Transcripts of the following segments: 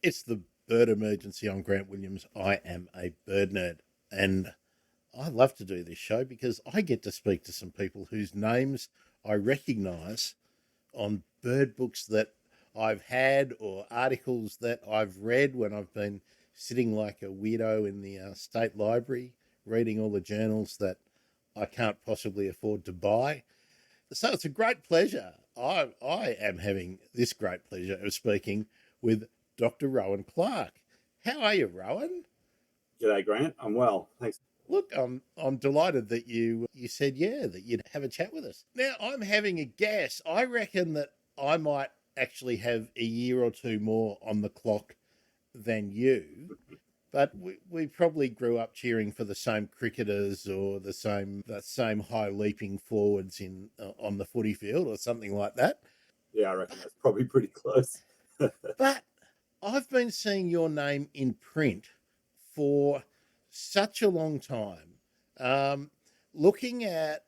It's the bird emergency. I'm Grant Williams. I am a bird nerd. And I love to do this show because I get to speak to some people whose names I recognise on bird books that I've had or articles that I've read when I've been sitting like a weirdo in the state library reading all the journals that I can't possibly afford to buy. So it's a great pleasure. I am having this great pleasure of speaking with Dr. Rohan Clarke. How are you, Rohan? G'day, Grant. I'm well. Thanks. Look, I'm delighted that you said that you'd have a chat with us. Now I'm having a guess. I reckon that I might actually have a year or two more on the clock than you, but we probably grew up cheering for the same cricketers or the same high leaping forwards in on the footy field or something like that. Yeah, I reckon that's probably pretty close. But I've been seeing your name in print for such a long time, looking at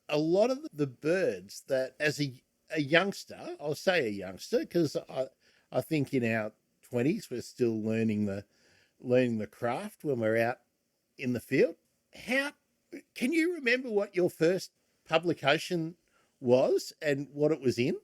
a lot of the birds that, as a youngster, I'll say a youngster because I think in our 20s we're still learning the craft when we're out in the field. How can you remember what your first publication was and what it was in?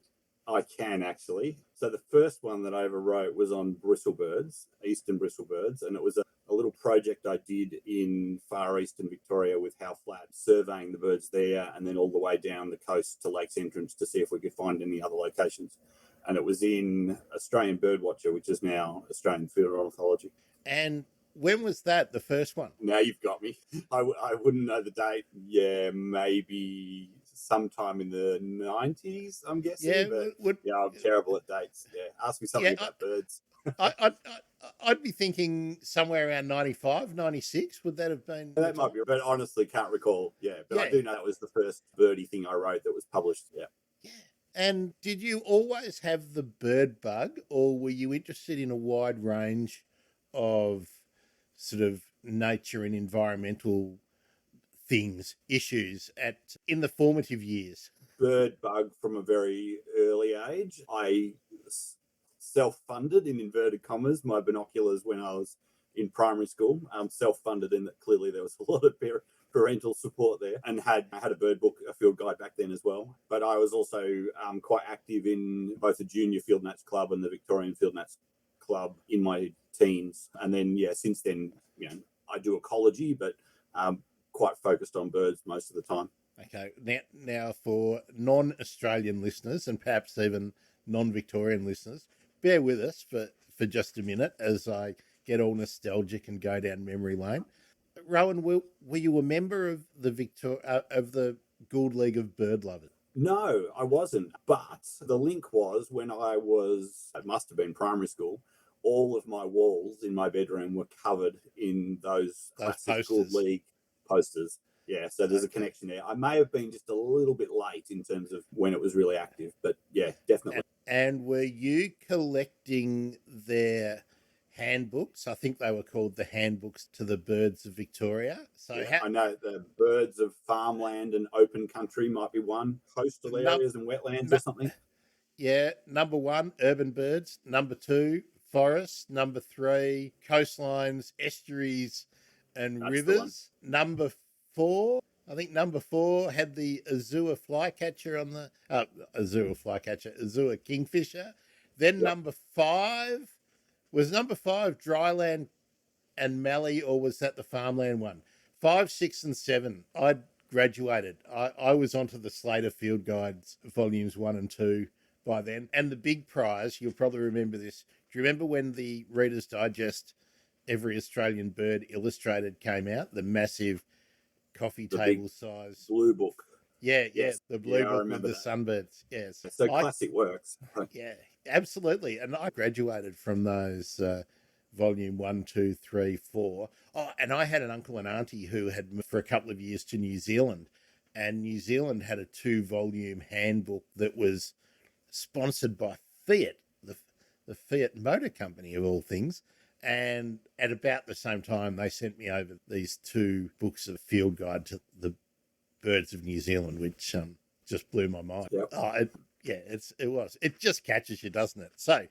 I can actually. So the first one that I ever wrote was on bristlebirds, eastern bristlebirds, and it was a little project I did in far eastern Victoria with How Flat, surveying the birds there and then all the way down the coast to Lakes Entrance to see if we could find any other locations. And it was in Australian Birdwatcher, which is now Australian Field Ornithology. And when was that, the first one? Now you've got me. I wouldn't know the date. Yeah, maybe sometime in the 90s, I'm guessing. Yeah, I'm terrible at dates. Yeah, ask me something about birds. I'd be thinking somewhere around 95, 96. Would that have been? That might be, but honestly can't recall. Yeah, but I do know that was the first birdie thing I wrote that was published. Yeah. Yeah. And did you always have the bird bug, or were you interested in a wide range of sort of nature and environmental issues in the formative years? Bird bug from a very early age. I self-funded, in inverted commas, my binoculars when I was in primary school. Self-funded in that clearly there was a lot of parental support there, and had a bird book, a field guide back then as well. But I was also quite active in both the Junior Field Nats Club and the Victorian Field Nats Club in my teens. And then, since then, I do ecology, but quite focused on birds most of the time. Okay. Now for non-Australian listeners and perhaps even non-Victorian listeners, bear with us for just a minute as I get all nostalgic and go down memory lane. Rohan, were you a member of the Gould League of Bird Lovers? No, I wasn't. But the link was when it must have been primary school, all of my walls in my bedroom were covered in those classic Gould League posters. Yeah, so there's a connection there. I may have been just a little bit late in terms of when it was really active, but yeah, definitely. And were you collecting their handbooks? I think they were called the handbooks to the birds of Victoria. So I know the birds of farmland and open country might be one, coastal areas and wetlands or something. Yeah, number 1, urban birds. Number 2, forests. Number 3, coastlines, estuaries, and rivers. Number 4, I think number 4 had the azure flycatcher on the azure kingfisher. Then number 5 was dryland and mallee, or was that the farmland one? 5, 6, and 7. I'd graduated. I was onto the Slater Field Guides volumes 1 and 2 by then. And the big prize, you'll probably remember this. Do you remember when the Reader's Digest Every Australian Bird Illustrated came out? The massive coffee table size blue book. Yes. The blue book with the sunbirds. Yes. So classic works. Yeah, absolutely. And I graduated from those volume 1, 2, 3, 4. Oh, and I had an uncle and auntie who had moved for a couple of years to New Zealand, and New Zealand had a 2-volume handbook that was sponsored by Fiat, the Fiat Motor Company of all things. And at about the same time, they sent me over these 2 books of field guide to the birds of New Zealand, which just blew my mind. Yep. It was. It just catches you, doesn't it? So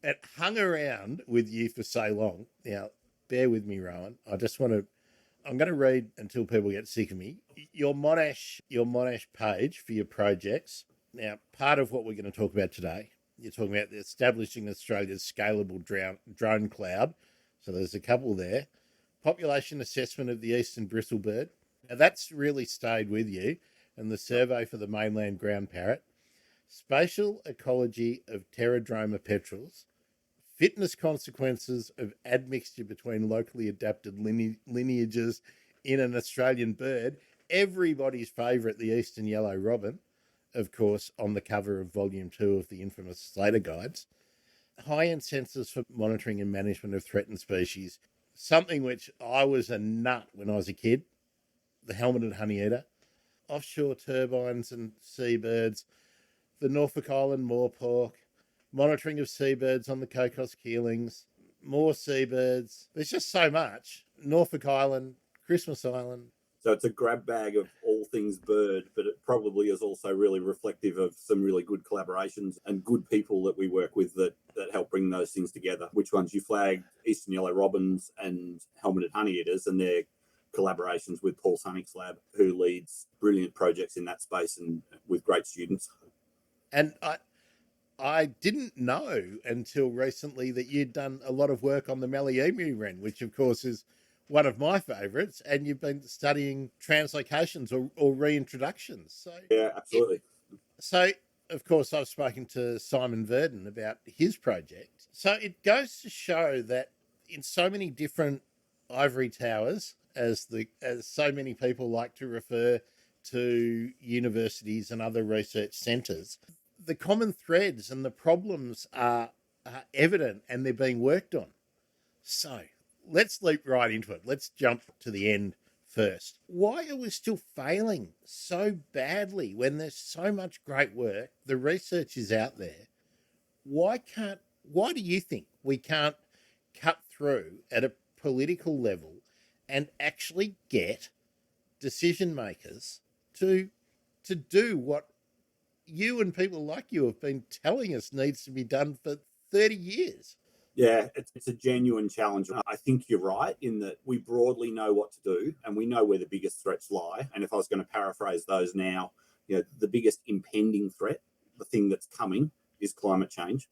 it hung around with you for so long. Now, bear with me, Rowan. I'm going to read until people get sick of me. Your Monash page for your projects. Now, part of what we're going to talk about today, you're talking about establishing Australia's scalable drone cloud. So there's a couple there. Population assessment of the eastern bristlebird. Now, that's really stayed with you. And the survey for the mainland ground parrot. Spatial ecology of pterodroma petrels. Fitness consequences of admixture between locally adapted lineages in an Australian bird. Everybody's favourite, the eastern yellow robin, of course, on the cover of Volume 2 of the infamous Slater Guides. High-end sensors for monitoring and management of threatened species. Something which I was a nut when I was a kid. The helmeted honeyeater. Offshore turbines and seabirds. The Norfolk Island moorpork. Monitoring of seabirds on the Cocos Keelings, more seabirds. There's just so much. Norfolk Island, Christmas Island. So it's a grab bag of all things bird, but it probably is also really reflective of some really good collaborations and good people that we work with that help bring those things together. Which ones you flagged? Eastern yellow robins and helmeted honeyeaters, and their collaborations with Paul Sunnick's lab, who leads brilliant projects in that space and with great students. And I didn't know until recently that you'd done a lot of work on the Mallee emu wren, which of course is one of my favourites, and you've been studying translocations or reintroductions. So yeah, absolutely. So of course I've spoken to Simon Verdon about his project. So it goes to show that in so many different ivory towers, as so many people like to refer to universities and other research centres, the common threads and the problems are evident and they're being worked on. So let's leap right into it. Let's jump to the end first. Why are we still failing so badly when there's so much great work? The research is out there. Why do you think we can't cut through at a political level and actually get decision makers to do what you and people like you have been telling us needs to be done for 30 years? Yeah, it's a genuine challenge. I think you're right in that we broadly know what to do and we know where the biggest threats lie. And if I was going to paraphrase those now, the biggest impending threat, the thing that's coming, is climate change.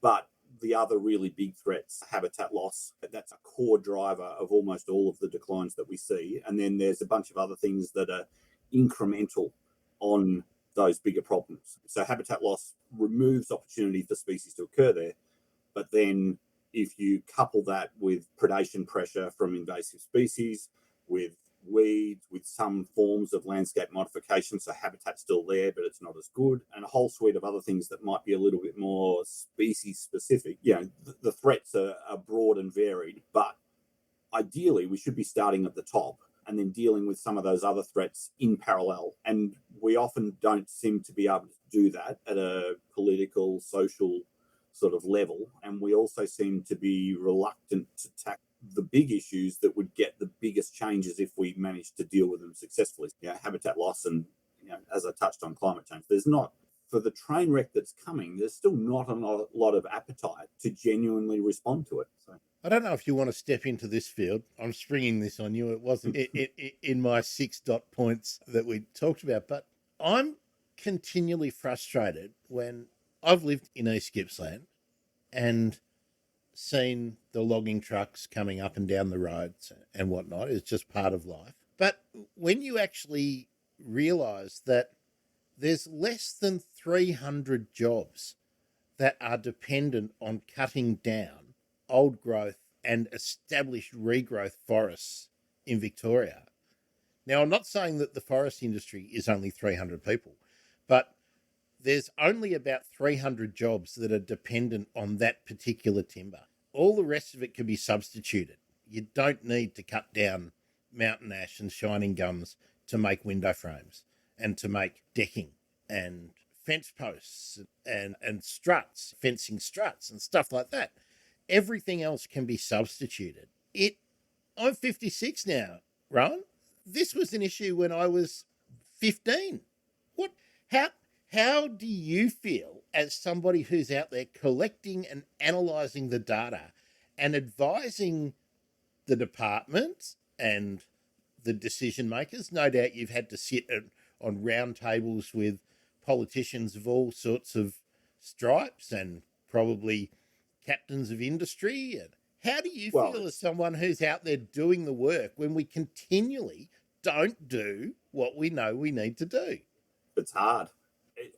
But the other really big threats, habitat loss, that's a core driver of almost all of the declines that we see. And then there's a bunch of other things that are incremental on those bigger problems. So habitat loss removes opportunity for species to occur there. But then if you couple that with predation pressure from invasive species, with weeds, with some forms of landscape modification, so habitat's still there, but it's not as good, and a whole suite of other things that might be a little bit more species specific, the threats are broad and varied. But ideally, we should be starting at the top and then dealing with some of those other threats in parallel. And we often don't seem to be able to do that at a political, social sort of level. And we also seem to be reluctant to tackle the big issues that would get the biggest changes if we manage to deal with them successfully. Habitat loss and, as I touched on, climate change. There's not, for the train wreck that's coming, there's still not a lot of appetite to genuinely respond to it. So I don't know if you want to step into this field. I'm springing this on you. It wasn't in my 6 dot points that we talked about, but I'm continually frustrated when I've lived in East Gippsland and seen the logging trucks coming up and down the roads and whatnot. It's just part of life. But when you actually realise that there's less than 300 jobs that are dependent on cutting down old growth and established regrowth forests in Victoria. Now, I'm not saying that the forest industry is only 300 people, but there's only about 300 jobs that are dependent on that particular timber. All the rest of it can be substituted. You don't need to cut down mountain ash and shining gums to make window frames and to make decking and fence posts and struts, fencing struts and stuff like that. Everything else can be substituted. I'm 56 now, Rowan. This was an issue when I was 15. How How do you feel as somebody who's out there collecting and analysing the data and advising the departments and the decision makers? No doubt you've had to sit on round tables with politicians of all sorts of stripes and probably captains of industry. And how do you feel as someone who's out there doing the work when we continually don't do what we know we need to do? It's hard.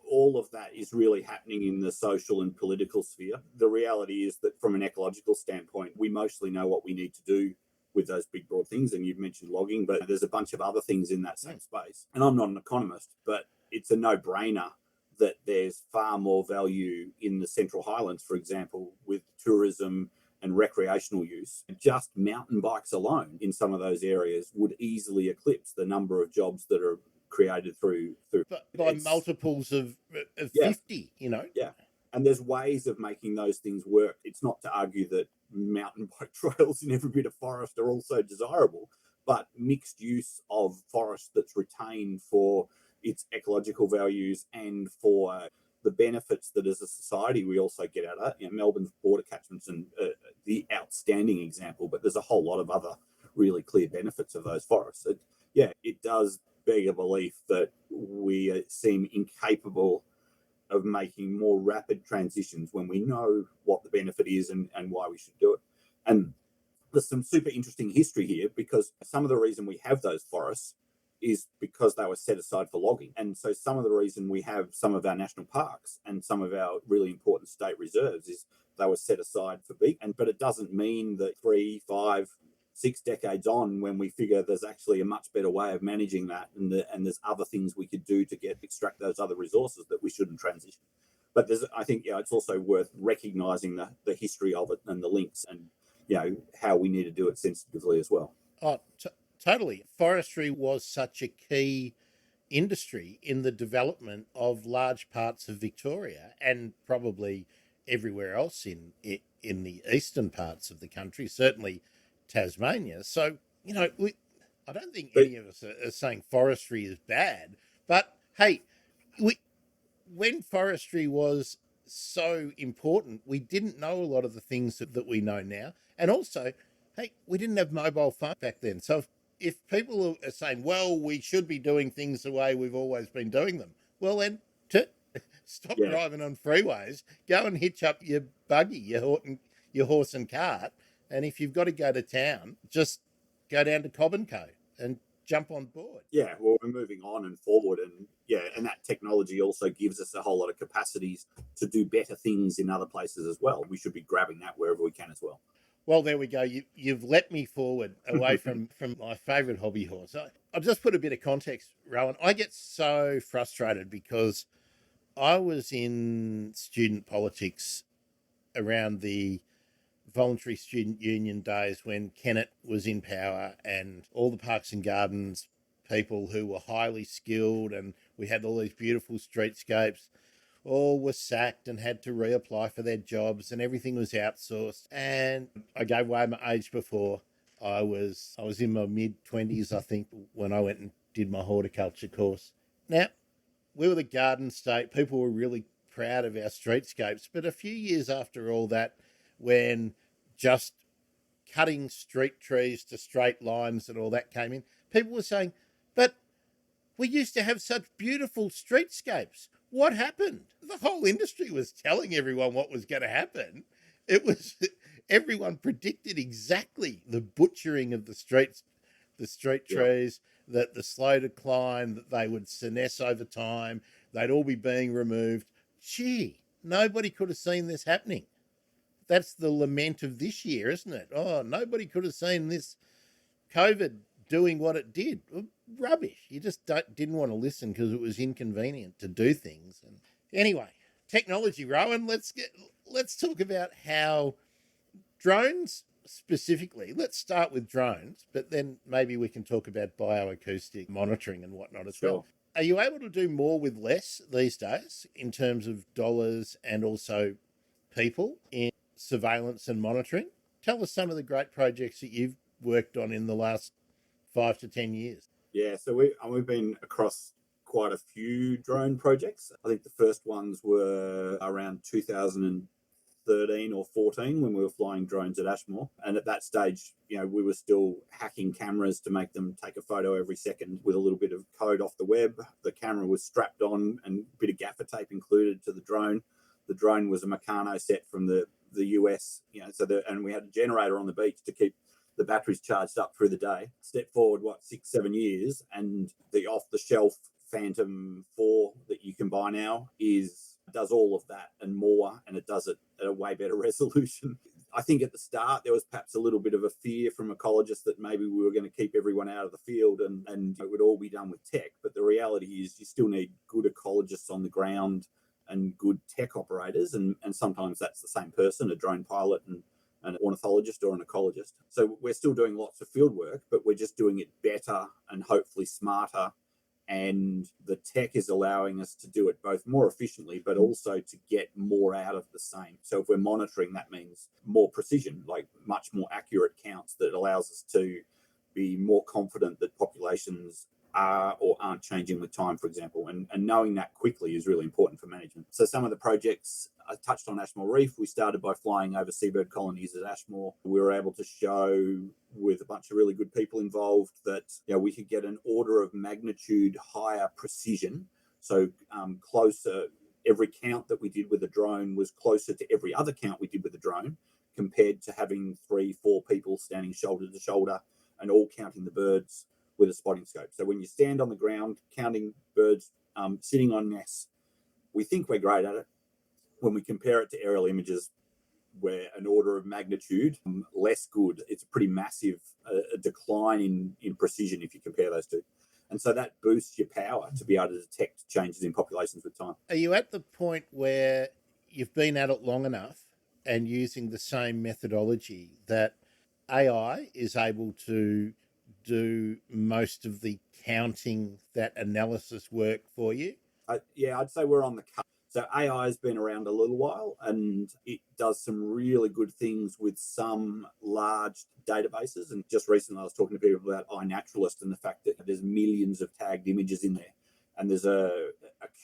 All of that is really happening in the social and political sphere. The reality is that from an ecological standpoint, we mostly know what we need to do with those big broad things. And you've mentioned logging, but there's a bunch of other things in that same space. And I'm not an economist, but it's a no-brainer that there's far more value in the Central Highlands, for example, with tourism and recreational use. Just mountain bikes alone in some of those areas would easily eclipse the number of jobs that are created through by multiples of 50, you know. Yeah. And there's ways of making those things work. It's not to argue that mountain bike trails in every bit of forest are also desirable, but mixed use of forest that's retained for its ecological values and for the benefits that as a society we also get out of it. You know, Melbourne's border catchments and the outstanding example, but there's a whole lot of other really clear benefits of those forests. It does beg a belief that we seem incapable of making more rapid transitions when we know what the benefit is and why we should do it. And there's some super interesting history here, because some of the reason we have those forests is because they were set aside for logging. And so some of the reason we have some of our national parks and some of our really important state reserves is they were set aside for big. But it doesn't mean that 3, 5, 6 decades on, when we figure there's actually a much better way of managing that, and there's other things we could do to extract those other resources, that we shouldn't transition. But I think it's also worth recognizing the history of it and the links, and how we need to do it sensitively as well. Oh, totally. Forestry was such a key industry in the development of large parts of Victoria and probably everywhere else in the eastern parts of the country, certainly Tasmania. So, I don't think any of us are saying forestry is bad, but hey, when forestry was so important, we didn't know a lot of the things that we know now. And also, hey, we didn't have mobile phones back then. So if people are saying, well, we should be doing things the way we've always been doing them, well, then stop driving on freeways, go and hitch up your buggy, your horse and cart, and if you've got to go to town, just go down to Cobb & Co and jump on board. Yeah, well, we're moving on and forward, and that technology also gives us a whole lot of capacities to do better things in other places as well. We should be grabbing that wherever we can as well. Well, there we go. You've let me forward away from my favourite hobby horse. I'll just put a bit of context, Rowan. I get so frustrated because I was in student politics around the voluntary student union days when Kennett was in power, and all the parks and gardens people who were highly skilled, and we had all these beautiful streetscapes, all were sacked and had to reapply for their jobs, and everything was outsourced. And I gave away my age before. I was in my mid-20s, I think, when I went and did my horticulture course. Now, we were the garden state. People were really proud of our streetscapes. But a few years after all that, when just cutting street trees to straight lines and all that came in, people were saying, but we used to have such beautiful streetscapes. What happened? The whole industry was telling everyone what was going to happen. Everyone predicted exactly the butchering of the street trees, that the slow decline, that they would senesce over time, they'd all be being removed. Gee, nobody could have seen this happening. That's the lament of this year, isn't it? Oh, nobody could have seen this COVID doing what it did. Rubbish. You just didn't want to listen because it was inconvenient to do things. And anyway, technology, Rowan. Let's talk about how drones specifically. Let's start with drones, but then maybe we can talk about bioacoustic monitoring and whatnot as well. Are you able to do more with less these days in terms of dollars and also people in surveillance and monitoring? Tell us some of the great projects that you've worked on in the last 5 to 10 years. Yeah, so we've been across quite a few drone projects. I think the first ones were around 2013 or 14 when we were flying drones at Ashmore. And at that stage, we were still hacking cameras to make them take a photo every second with a little bit of code off the web. The camera was strapped on and a bit of gaffer tape included to the drone. The drone was a Meccano set from the US, and we had a generator on the beach to keep the batteries charged up through the day. Step forward, 6-7 years, and the off-the-shelf Phantom 4 that you can buy now does all of that and more, and it does it at a way better resolution. I think at the start there was perhaps a little bit of a fear from ecologists that maybe we were going to keep everyone out of the field and it would all be done with tech. But the reality is you still need good ecologists on the ground and good tech operators, and sometimes that's the same person, a drone pilot and an ornithologist or an ecologist. So we're still doing lots of field work, but we're just doing it better and hopefully smarter. And the tech is allowing us to do it both more efficiently, but also to get more out of the same. So if we're monitoring, that means more precision, like much more accurate counts that allows us to be more confident that populations are or aren't changing with time, for example. And knowing that quickly is really important for management. So some of the projects, I touched on Ashmore Reef. We started by flying over seabird colonies at Ashmore. We were able to show, with a bunch of really good people involved, that we could get an order of magnitude higher precision. So closer, every count that we did with a drone was closer to every other count we did with a drone, compared to having 3-4 people standing shoulder to shoulder and all counting the birds with a spotting scope. So when you stand on the ground counting birds sitting on nests, we think we're great at it. When we compare it to aerial images, we're an order of magnitude less good. It's a pretty massive decline in precision if you compare those two. And so that boosts your power to be able to detect changes in populations with time. Are you at the point where you've been at it long enough and using the same methodology that AI is able to do most of the counting, that analysis work for you? I'd say we're on the cusp. So AI has been around a little while, and it does some really good things with some large databases. And just recently I was talking to people about iNaturalist and the fact that there's millions of tagged images in there. And there's a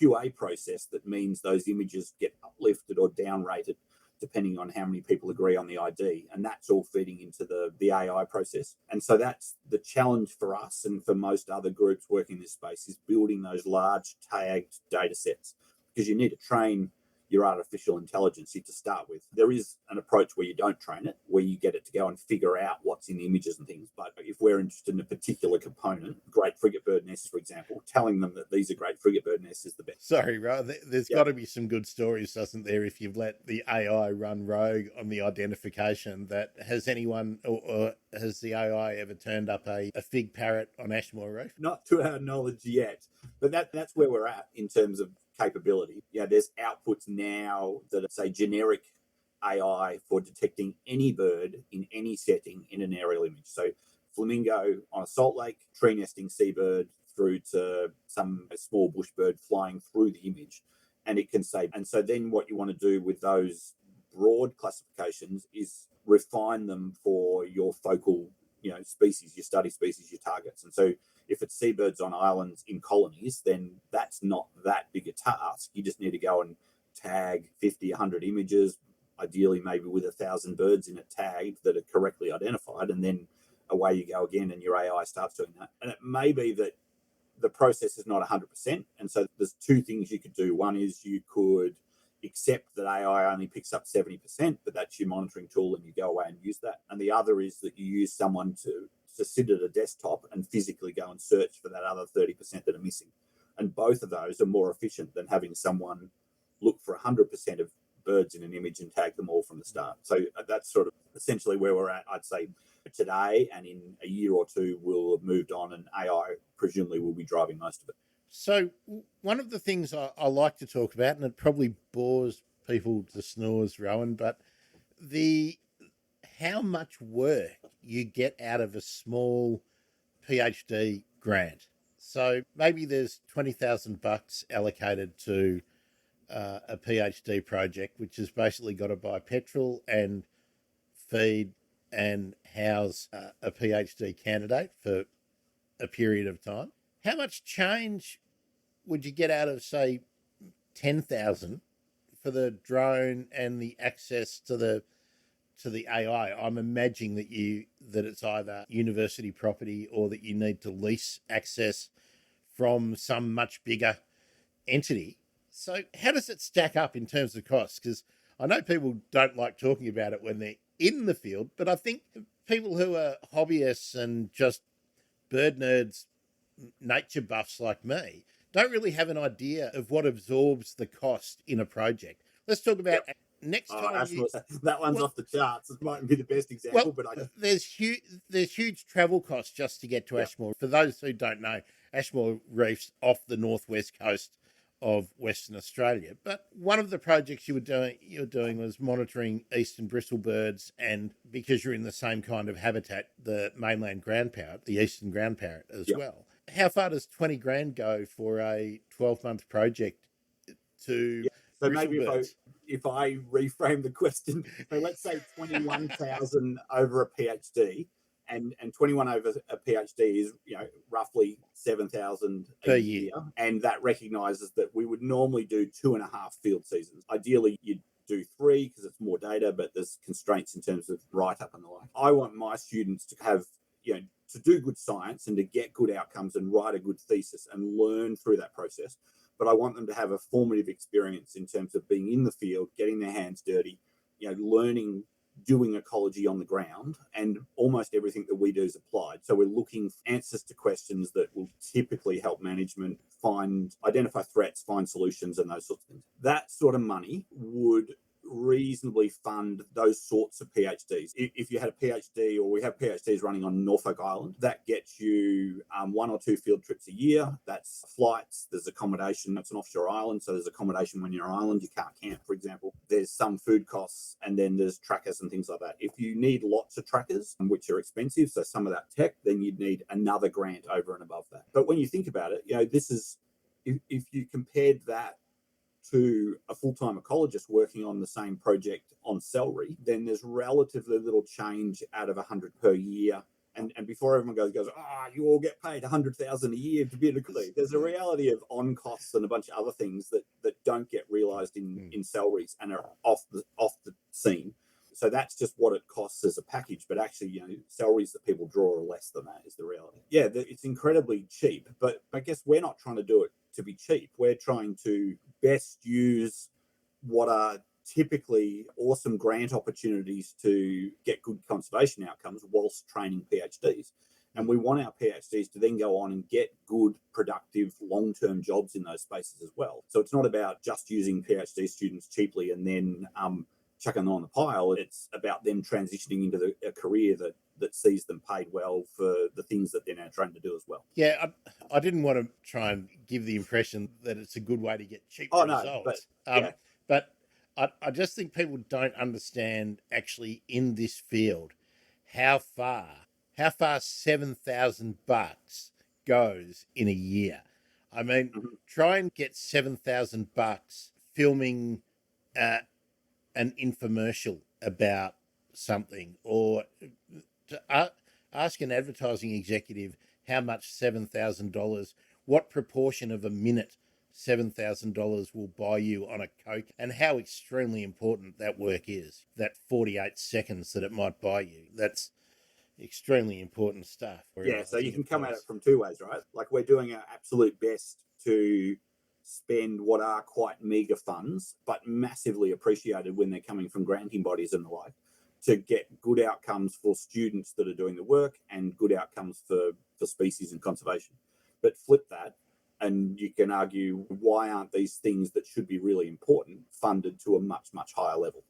QA process that means those images get uplifted or downrated depending on how many people agree on the ID. And that's all feeding into the AI process. And so that's the challenge for us and for most other groups working in this space, is building those large tagged data sets, because you need to train your artificial intelligence to start with. There is an approach where you don't train it, where you get it to go and figure out what's in the images and things. But if we're interested in a particular component, great frigate bird nests, for example, telling them that these are great frigate bird nests is the best. Sorry, Rohan, there's got to be some good stories, doesn't there, if you've let the AI run rogue on the identification. That has anyone or has the AI ever turned up a fig parrot on Ashmore Reef? Not to our knowledge yet, but that's where we're at in terms of capability. There's outputs now that are, say, generic AI for detecting any bird in any setting in an aerial image. So flamingo on a salt lake, tree nesting seabird, through to some small bush bird flying through the image, and it can say. And so then what you want to do with those broad classifications is refine them for your focal species, your study species, your targets. And so if it's seabirds on islands in colonies, then that's not that big a task. You just need to go and tag 50, 100 images, ideally maybe with 1,000 birds in it tagged that are correctly identified, and then away you go again and your AI starts doing that. And it may be that the process is not 100%. And so there's two things you could do. One is you could accept that AI only picks up 70%, but that's your monitoring tool and you go away and use that. And the other is that you use someone to sit at a desktop and physically go and search for that other 30% that are missing. And both of those are more efficient than having someone look for 100% of birds in an image and tag them all from the start. So that's sort of essentially where we're at, I'd say, today. And in a year or two, we'll have moved on and AI presumably will be driving most of it. So one of the things I like to talk about, and it probably bores people to snores, Rohan, but how much work you get out of a small PhD grant. So maybe there's $20,000 allocated to a PhD project, which has basically got to buy petrol and feed and house a PhD candidate for a period of time. How much change would you get out of, say, 10,000 for the drone and the access to the AI? I'm imagining that it's either university property or that you need to lease access from some much bigger entity. So how does it stack up in terms of costs? Because I know people don't like talking about it when they're in the field, but I think people who are hobbyists and just bird nerds, nature buffs like me, don't really have an idea of what absorbs the cost in a project. Let's talk about next time. That one's off the charts. It might be the best example, but there's huge travel costs just to get to Ashmore. For those who don't know, Ashmore Reef's off the northwest coast of Western Australia. But one of the projects you were doing was monitoring eastern bristlebirds, and because you're in the same kind of habitat, the mainland ground parrot, the eastern ground parrot as well. How far does 20 grand go for a 12-month project to so maybe if I reframe the question, so let's say 21,000 over a PhD, and 21 over a PhD is roughly 7,000 per year, and that recognises that we would normally do 2.5 field seasons. Ideally, you'd do 3 because it's more data, but there's constraints in terms of write-up and the like. I want my students to have to do good science and to get good outcomes and write a good thesis and learn through that process. But I want them to have a formative experience in terms of being in the field, getting their hands dirty, learning, doing ecology on the ground, and almost everything that we do is applied. So we're looking for answers to questions that will typically help management identify threats, find solutions, and those sorts of things. That sort of money would reasonably fund those sorts of PhDs. If you had a PhD, or we have PhDs running on Norfolk Island, that gets you 1 or 2 field trips a year. That's flights, there's accommodation. It's an offshore island, so there's accommodation when you're on island. You can't camp, for example. There's some food costs, and then there's trackers and things like that. If you need lots of trackers, which are expensive, so some of that tech, then you'd need another grant over and above that. But when you think about it, this is, if you compared that to a full-time ecologist working on the same project on celery, then there's relatively little change out of 100 per year. And before everyone goes, you all get paid 100,000 a year to be an ecologist. There's a reality of on costs and a bunch of other things that don't get realised in celeries and are off the scene. So that's just what it costs as a package. But actually, celeries that people draw are less than that is the reality. Yeah, it's incredibly cheap. But I guess we're not trying to do it to be cheap. We're trying to best use what are typically awesome grant opportunities to get good conservation outcomes whilst training PhDs. And we want our PhDs to then go on and get good, productive, long-term jobs in those spaces as well. So it's not about just using PhD students cheaply and then chucking them on the pile. It's about them transitioning into a career that sees them paid well for the things that they're now trying to do as well. Yeah, I didn't want to try and give the impression that it's a good way to get cheap results. But I just think people don't understand actually in this field how far $7,000 goes in a year. I mean, try and get $7,000 filming an infomercial about something, or to ask an advertising executive how much $7,000, what proportion of a minute $7,000 will buy you on a Coke, and how extremely important that work is. That 48 seconds that it might buy you, that's extremely important stuff. Yeah, so you can come at it from 2 ways, right? Like, we're doing our absolute best to spend what are quite meagre funds, but massively appreciated when they're coming from granting bodies and the like, to get good outcomes for students that are doing the work and good outcomes for species and conservation. But flip that, and you can argue, why aren't these things that should be really important funded to a much, much higher level?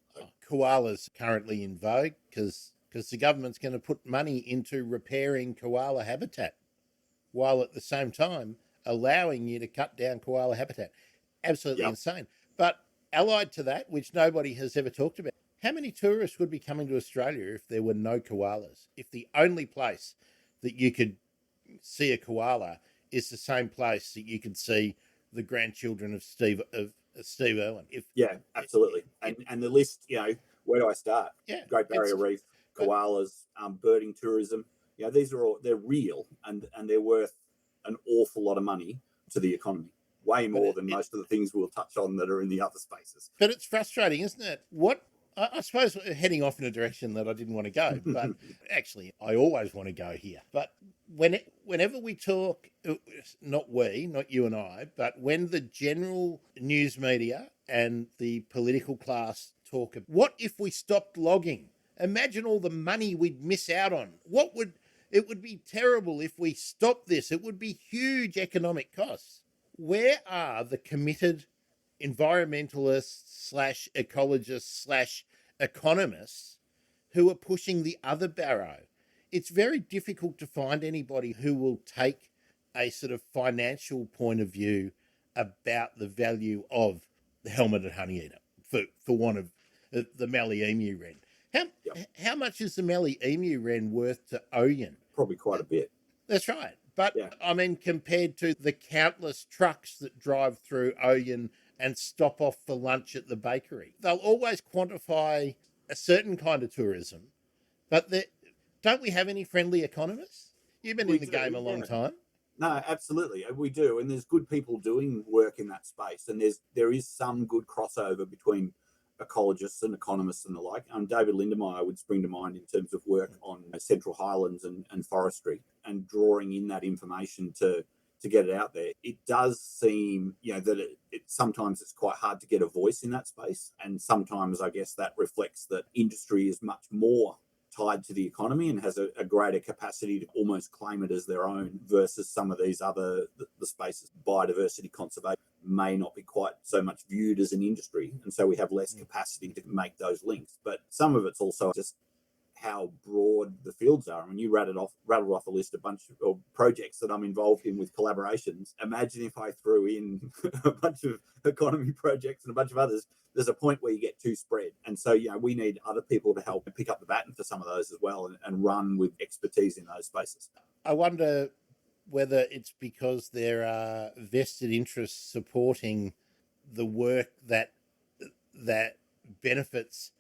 Koalas currently in vogue because the government's going to put money into repairing koala habitat, while at the same time allowing you to cut down koala habitat. Absolutely insane. But allied to that, which nobody has ever talked about, how many tourists would be coming to Australia if there were no koalas? If the only place that you could see a koala is the same place that you could see the grandchildren of Steve Irwin. Absolutely. And the list, where do I start? Yeah, Great Barrier Reef, koalas, birding tourism. These are all, they're real, and they're worth an awful lot of money to the economy. way more than most of the things we'll touch on that are in the other spaces. But it's frustrating, isn't it? I suppose heading off in a direction that I didn't want to go, but actually I always want to go here. But whenever we talk, not you and I, but when the general news media and the political class talk, what if we stopped logging? Imagine all the money we'd miss out on. It would be terrible if we stopped this. It would be huge economic costs. Where are the committed environmentalists / ecologists / economists who are pushing the other barrow? It's very difficult to find anybody who will take a sort of financial point of view about the value of the helmeted honeyeater, for want of the Mallee emu wren. How much is the Mallee emu wren worth to Oyen? Probably quite a bit. That's right. But, I mean, compared to the countless trucks that drive through Oyen and stop off for lunch at the bakery, they'll always quantify a certain kind of tourism. But don't we have any friendly economists? You've been in the game a long time. No, absolutely. We do. And there's good people doing work in that space. And there is some good crossover between ecologists and economists and the like. David Lindemeyer would spring to mind in terms of work on Central Highlands and forestry and drawing in that information to get it out there. It does seem, that sometimes it's quite hard to get a voice in that space. And sometimes I guess that reflects that industry is much more tied to the economy and has a greater capacity to almost claim it as their own versus some of these other the spaces. Biodiversity conservation may not be quite so much viewed as an industry, and so we have less capacity to make those links. But some of it's also just how broad the fields are. I mean, you rattled off a list of bunch of projects that I'm involved in with collaborations. Imagine if I threw in a bunch of economy projects and a bunch of others. There's a point where you get too spread. And so, we need other people to help pick up the baton for some of those as well and run with expertise in those spaces. I wonder whether it's because there are vested interests supporting the work that benefits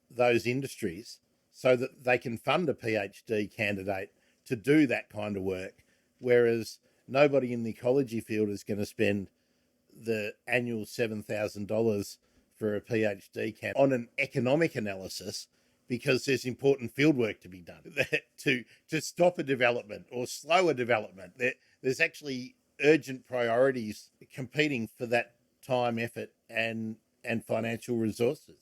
those industries, so that they can fund a PhD candidate to do that kind of work, whereas nobody in the ecology field is going to spend the annual $7,000 for a PhD candidate on an economic analysis, because there's important field work to be done to stop a development or slow a development. There's actually urgent priorities competing for that time, effort, and financial resources.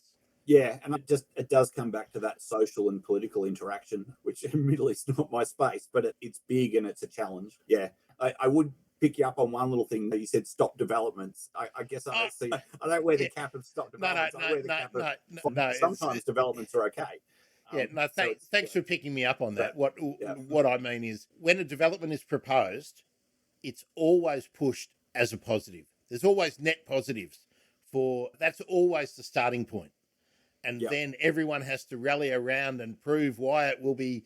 Yeah, and it does come back to that social and political interaction, which admittedly is not my space, but it's big and it's a challenge. Yeah, I would pick you up on one little thing that you said, stop developments. I guess I don't wear the cap of stop developments. I wear the cap of sometimes developments are okay. Thanks for picking me up on that. What I mean is, when a development is proposed, it's always pushed as a positive. There's always net positives that's always the starting point. And then everyone has to rally around and prove why it will be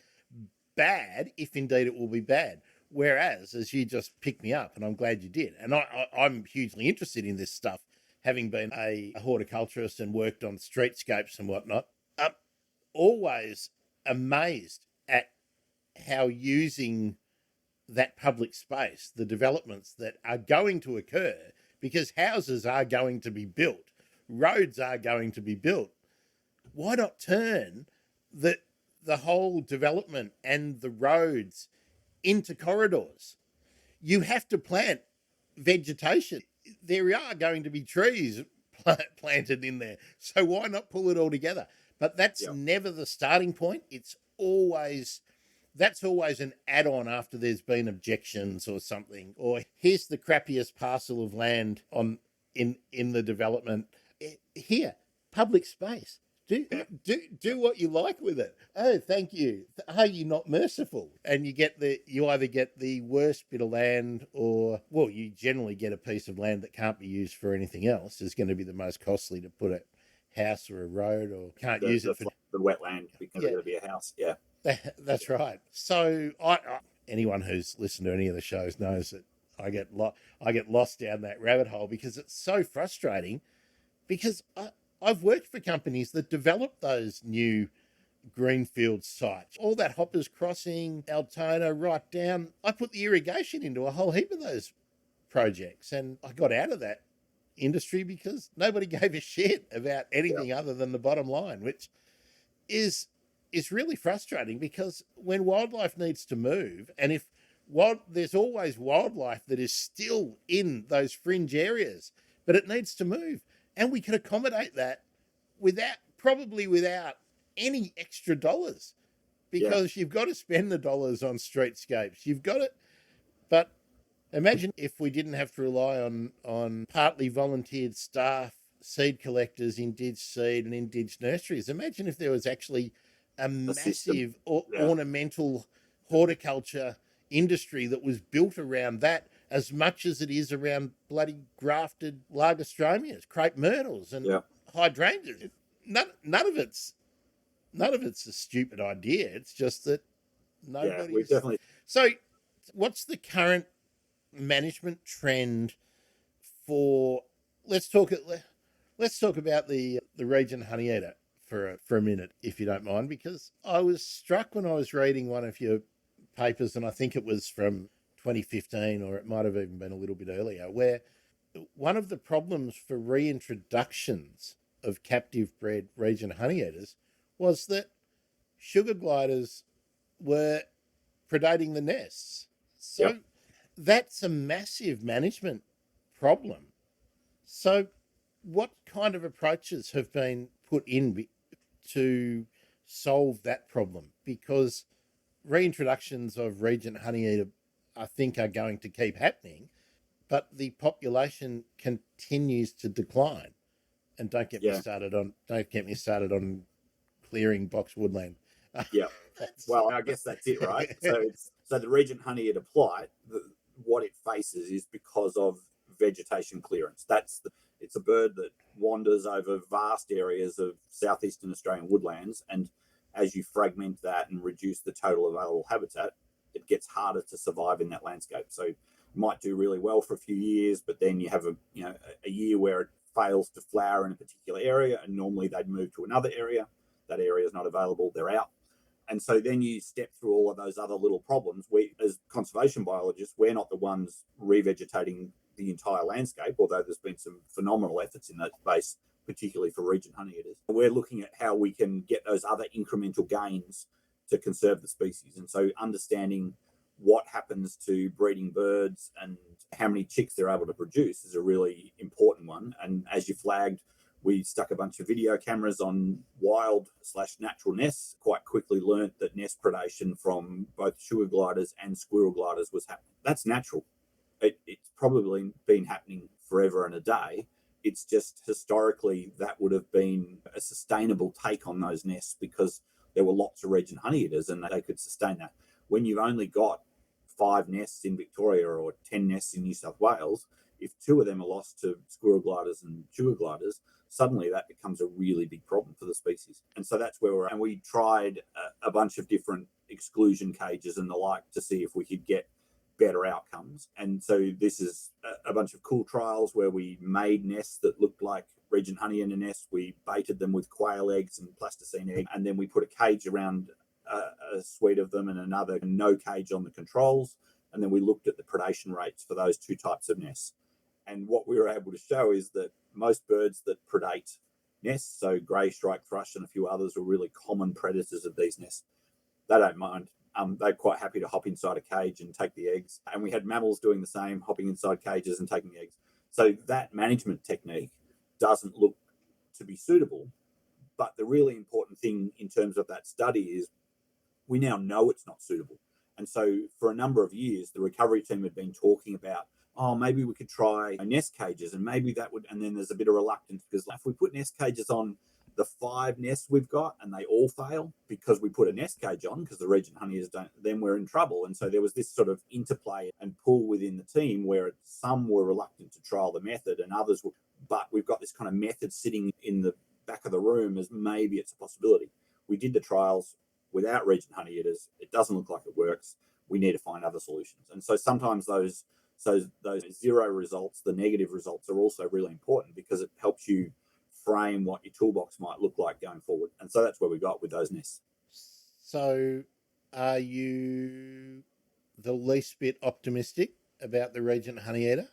bad, if indeed it will be bad. Whereas, as you just picked me up, and I'm glad you did, and I'm hugely interested in this stuff, having been a horticulturist and worked on streetscapes and whatnot, I'm always amazed at how using that public space, the developments that are going to occur, because houses are going to be built, roads are going to be built. Why not turn the whole development and the roads into corridors? You have to plant vegetation. There are going to be trees planted in there. So why not pull it all together? But that's never the starting point. That's always an add-on after there's been objections or something. Or here's the crappiest parcel of land in the development. Here, public space. Do what you like with it. Oh, thank you. Are you not merciful? And you either get the worst bit of land, or you generally get a piece of land that can't be used for anything else. It's going to be the most costly to put a house or a road, or can't use it for the wetland because it'll be a house. Yeah, that's right. So anyone who's listened to any of the shows knows that I get lost down that rabbit hole, because it's so frustrating. Because I've worked for companies that develop those new greenfield sites. All that Hoppers Crossing, Altona, right down. I put the irrigation into a whole heap of those projects, and I got out of that industry because nobody gave a shit about anything other than the bottom line, which is really frustrating, because when wildlife needs to move, and if there's always wildlife that is still in those fringe areas, but it needs to move, and we can accommodate that probably without any extra dollars, because you've got to spend the dollars on streetscapes. You've got it, but imagine if we didn't have to rely on partly volunteered staff, seed collectors, Indig seed and Indig nurseries. Imagine if there was actually a massive ornamental horticulture industry that was built around that, as much as it is around bloody grafted Largostromias, crepe myrtles, and hydrangeas. None of it's a stupid idea. It's just that nobody's. Definitely. So, what's the current management trend for? Let's talk about the Regent Honeyeater for a minute, if you don't mind, because I was struck when I was reading one of your papers, and I think it was from 2015, or it might have even been a little bit earlier, where one of the problems for reintroductions of captive bred Regent Honeyeaters was that sugar gliders were predating the nests. So that's a massive management problem. So what kind of approaches have been put in to solve that problem? Because reintroductions of Regent Honeyeater, I think, are going to keep happening, but the population continues to decline. And don't get me started on clearing box woodland. Well, I guess that's it, right? So the Regent Honeyeater plight, what it faces is because of vegetation clearance. It's a bird that wanders over vast areas of southeastern Australian woodlands, and as you fragment that and reduce the total available habitat, it gets harder to survive in that landscape. So you might do really well for a few years, but then you have a year where it fails to flower in a particular area, and normally they'd move to another area. That area is not available, they're out. And so then you step through all of those other little problems. We, as conservation biologists, we're not the ones revegetating the entire landscape, although there's been some phenomenal efforts in that space, particularly for Regent Honeyeaters. We're looking at how we can get those other incremental gains to conserve the species. And so understanding what happens to breeding birds and how many chicks they're able to produce is a really important one. And as you flagged, we stuck a bunch of video cameras on wild/natural nests, quite quickly learnt that nest predation from both sugar gliders and squirrel gliders was happening. That's natural. It's probably been happening forever and a day. It's just historically that would have been a sustainable take on those nests because there were lots of Regent Honeyeaters and they could sustain that. When you've only got 5 nests in Victoria or 10 nests in New South Wales, if 2 of them are lost to squirrel gliders and sugar gliders, suddenly that becomes a really big problem for the species. And so that's where we're at. And we tried a bunch of different exclusion cages and the like to see if we could get better outcomes. And so this is a bunch of cool trials where we made nests that looked like Regent Honeyeater nests. We baited them with quail eggs and plasticine eggs, and then we put a cage around a suite of them and another no cage on the controls. And then we looked at the predation rates for those 2 types of nests. And what we were able to show is that most birds that predate nests, so grey striped thrush and a few others are really common predators of these nests. They don't mind. They're quite happy to hop inside a cage and take the eggs. And we had mammals doing the same, hopping inside cages and taking the eggs. So that management technique doesn't look to be suitable. But the really important thing in terms of that study is we now know it's not suitable. And so for a number of years, the recovery team had been talking about, maybe we could try nest cages, and maybe that would, and then there's a bit of reluctance because if we put nest cages on the 5 nests we've got and they all fail because we put a nest cage on because the Regent Honeyeaters don't, then we're in trouble. And so there was this sort of interplay and pull within the team where some were reluctant to trial the method and others were, but we've got this kind of method sitting in the back of the room as maybe it's a possibility. We did the trials without Regent Honeyeaters. It doesn't look like it works. We need to find other solutions. And so sometimes those 0 results, the negative results, are also really important because it helps you frame what your toolbox might look like going forward. And so that's where we got with those nests. So are you the least bit optimistic about the Regent Honeyeater?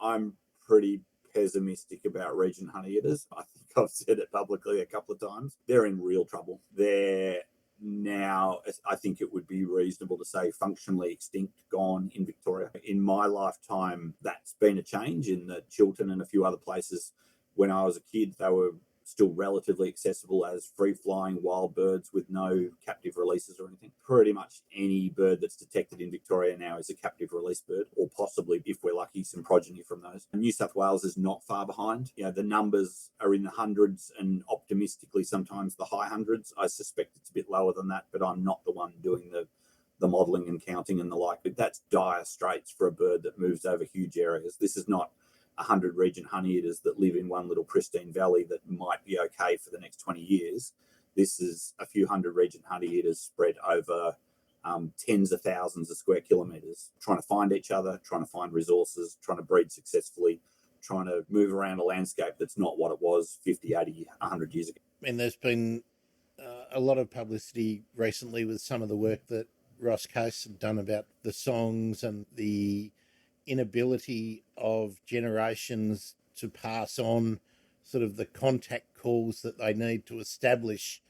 I'm pretty pessimistic about regent honeyeaters. I think I've said it publicly a couple of times. They're in real trouble. They're now, I think it would be reasonable to say, functionally extinct, gone in Victoria. In my lifetime, that's been a change in that Chiltern and a few other places. When I was a kid, they were still relatively accessible as free-flying wild birds with no captive releases or anything. Pretty much any bird that's detected in Victoria now is a captive release bird, or possibly, if we're lucky, some progeny from those. New South Wales is not far behind. The numbers are in the hundreds and optimistically sometimes the high hundreds. I suspect it's a bit lower than that, but I'm not the one doing the modelling and counting and the like. But that's dire straits for a bird that moves over huge areas. This is not 100 regent honeyeaters that live in one little pristine valley that might be okay for the next 20 years. This is a few hundred regent honeyeaters spread over tens of thousands of square kilometres, trying to find each other, trying to find resources, trying to breed successfully, trying to move around a landscape that's not what it was 50, 80, 100 years ago. And there's been a lot of publicity recently with some of the work that Ross Case had done about the songs and the inability of generations to pass on sort of the contact calls that they need to establish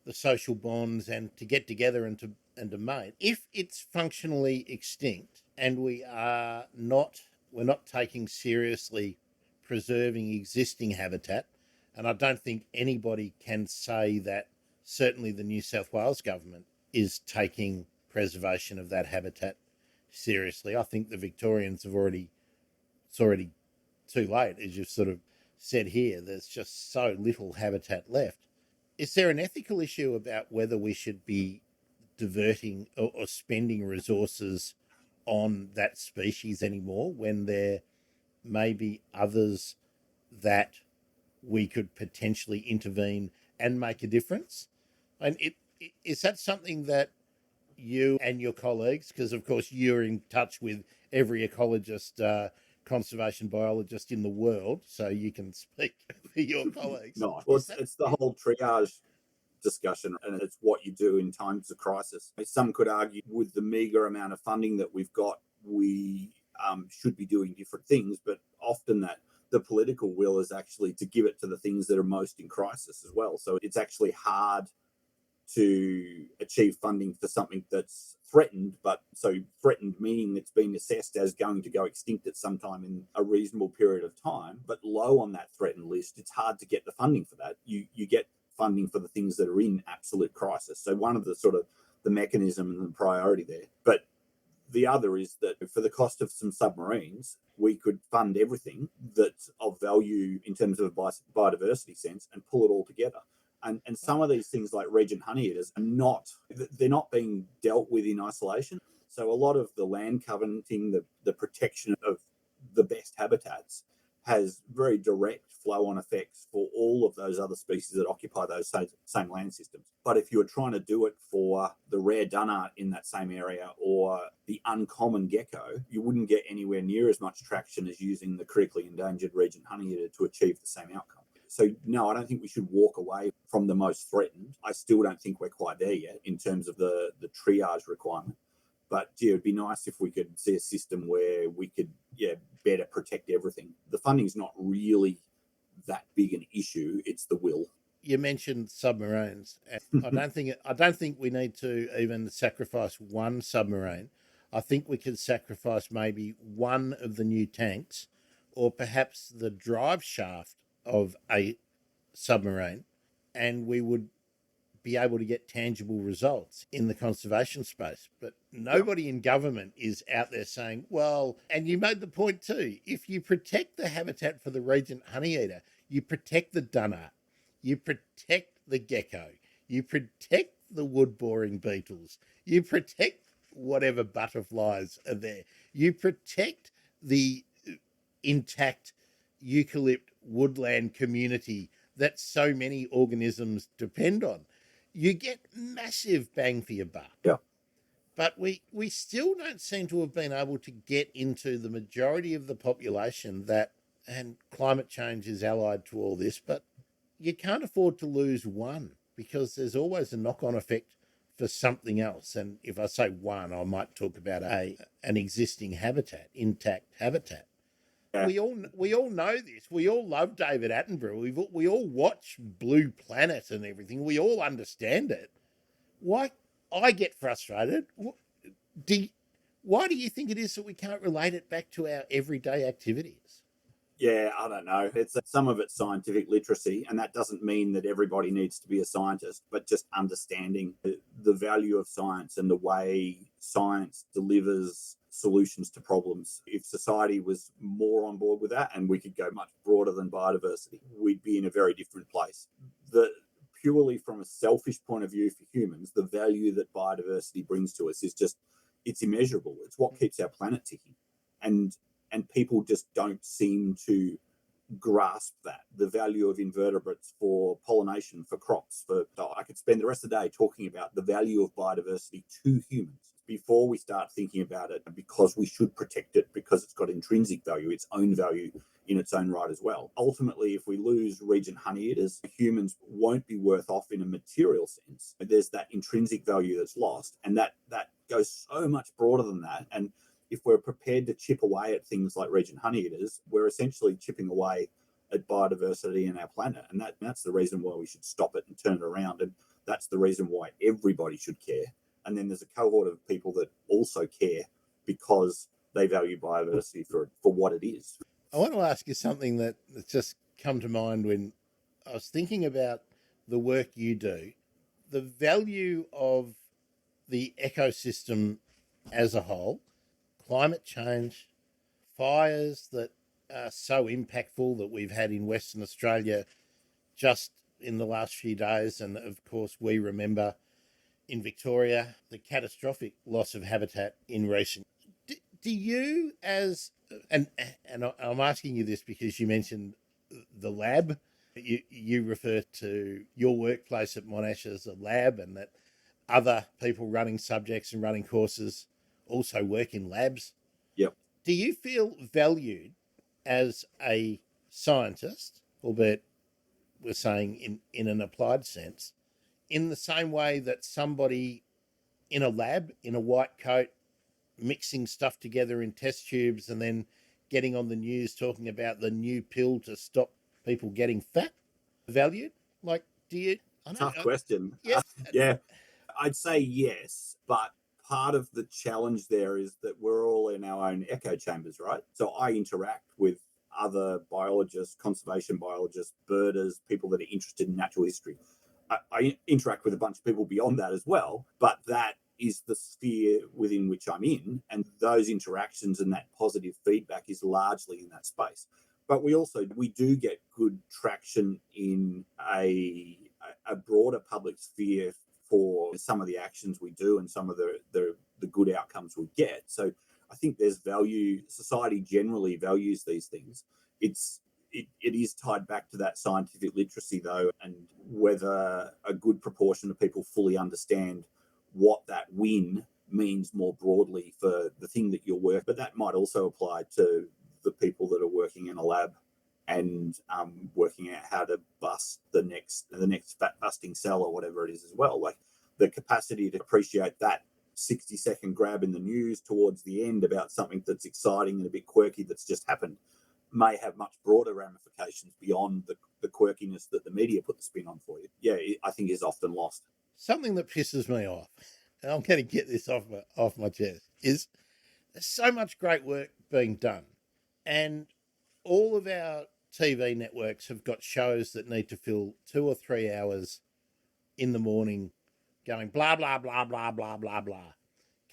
the social bonds and to get together and to mate. If it's functionally extinct and we're not taking seriously preserving existing habitat, and I don't think anybody can say that certainly the New South Wales government is taking preservation of that habitat seriously. I think the Victorians it's already too late, as you've sort of said here. There's just so little habitat left. Is there an ethical issue about whether we should be diverting or spending resources on that species anymore when there may be others that we could potentially intervene and make a difference? And is that something that you and your colleagues, because of course you're in touch with every ecologist, conservation biologist in the world, so you can speak for your colleagues. No, well, it's the whole triage discussion, and it's what you do in times of crisis. Some could argue with the meagre amount of funding that we've got, we should be doing different things, but often that the political will is actually to give it to the things that are most in crisis as well. So it's actually hard to achieve funding for something that's threatened, but so threatened meaning it's been assessed as going to go extinct at some time in a reasonable period of time, but low on that threatened list. It's hard to get the funding for that. You get funding for the things that are in absolute crisis. So one of the sort of the mechanism and the priority there. But the other is that for the cost of some submarines, we could fund everything that's of value in terms of a biodiversity sense and pull it all together. And some of these things like regent honeyeaters they're not being dealt with in isolation. So a lot of the land covenanting, the protection of the best habitats has very direct flow-on effects for all of those other species that occupy those same land systems. But if you were trying to do it for the rare dunnart in that same area or the uncommon gecko, you wouldn't get anywhere near as much traction as using the critically endangered regent honeyeater to achieve the same outcome. So no, I don't think we should walk away from the most threatened. I still don't think we're quite there yet in terms of the triage requirement. But it'd be nice if we could see a system where we could better protect everything. The funding's not really that big an issue. It's the will. You mentioned submarines. I don't think we need to even sacrifice one submarine. I think we could sacrifice maybe one of the new tanks, or perhaps the drive shaft of a submarine, and we would be able to get tangible results in the conservation space. But nobody in government is out there saying, well, and you made the point too, if you protect the habitat for the regent honeyeater, you protect the dunnart, you protect the gecko, you protect the wood-boring beetles, you protect whatever butterflies are there, you protect the intact eucalypt woodland community that so many organisms depend on. You get massive bang for your buck. Yeah. But we still don't seem to have been able to get into the majority of the population that, and climate change is allied to all this, but you can't afford to lose one because there's always a knock-on effect for something else. And if I say one, I might talk about an existing habitat, intact habitat. Yeah. we all know this. We all love David Attenborough. We all watch Blue Planet and everything. We all understand it. Why I get frustrated? Do why do you think it is that we can't relate it back to our everyday activities? Yeah, I don't know. It's some of it's scientific literacy, and that doesn't mean that everybody needs to be a scientist, but just understanding the value of science and the way science delivers solutions to problems. If society was more on board with that and we could go much broader than biodiversity, we'd be in a very different place. The Purely from a selfish point of view for humans, the value that biodiversity brings to us is just it's immeasurable. It's what keeps our planet ticking. And people just don't seem to grasp that the value of invertebrates for pollination, for crops. I could spend the rest of the day talking about the value of biodiversity to humans before we start thinking about it, because we should protect it because it's got intrinsic value, its own value in its own right as well. Ultimately, if we lose regent honeyeaters, humans won't be worth off in a material sense. There's that intrinsic value that's lost, and that goes so much broader than that. And if we're prepared to chip away at things like regent honeyeaters, we're essentially chipping away at biodiversity in our planet. And that's the reason why we should stop it and turn it around. And that's the reason why everybody should care. And then there's a cohort of people that also care because they value biodiversity for what it is. I want to ask you something that's just come to mind when I was thinking about the work you do, the value of the ecosystem as a whole, climate change, fires that are so impactful that we've had in Western Australia just in the last few days. And of course, we remember in Victoria the catastrophic loss of habitat in recent. Do you, as and I'm asking you this because you mentioned the lab. You refer to your workplace at Monash as a lab, and that other people running subjects and running courses also work in labs. Yep. Do you feel valued as a scientist, albeit we're saying in an applied sense, in the same way that somebody in a lab, in a white coat, mixing stuff together in test tubes and then getting on the news talking about the new pill to stop people getting fat, valued? Like, do you? Tough question. Yeah. Yeah, I'd say yes, but part of the challenge there is that we're all in our own echo chambers, right? So I interact with other biologists, conservation biologists, birders, people that are interested in natural history. I interact with a bunch of people beyond that as well, but that is the sphere within which I'm in, and those interactions and that positive feedback is largely in that space. But we do get good traction in a broader public sphere for some of the actions we do and some of the good outcomes we get. So I think there's value. Society generally values these things. It is tied back to that scientific literacy, though, and whether a good proportion of people fully understand what that win means more broadly for the thing that you're working. But that might also apply to the people that are working in a lab and working out how to bust the next fat busting cell or whatever it is as well. Like the capacity to appreciate that 60-second grab in the news towards the end about something that's exciting and a bit quirky that's just happened may have much broader ramifications beyond the quirkiness that the media put the spin on for you. Yeah, I think is often lost. Something that pisses me off, and I'm going to get this off my chest, is there's so much great work being done, and all of our TV networks have got shows that need to fill 2 or 3 hours in the morning going blah, blah, blah, blah, blah, blah, blah.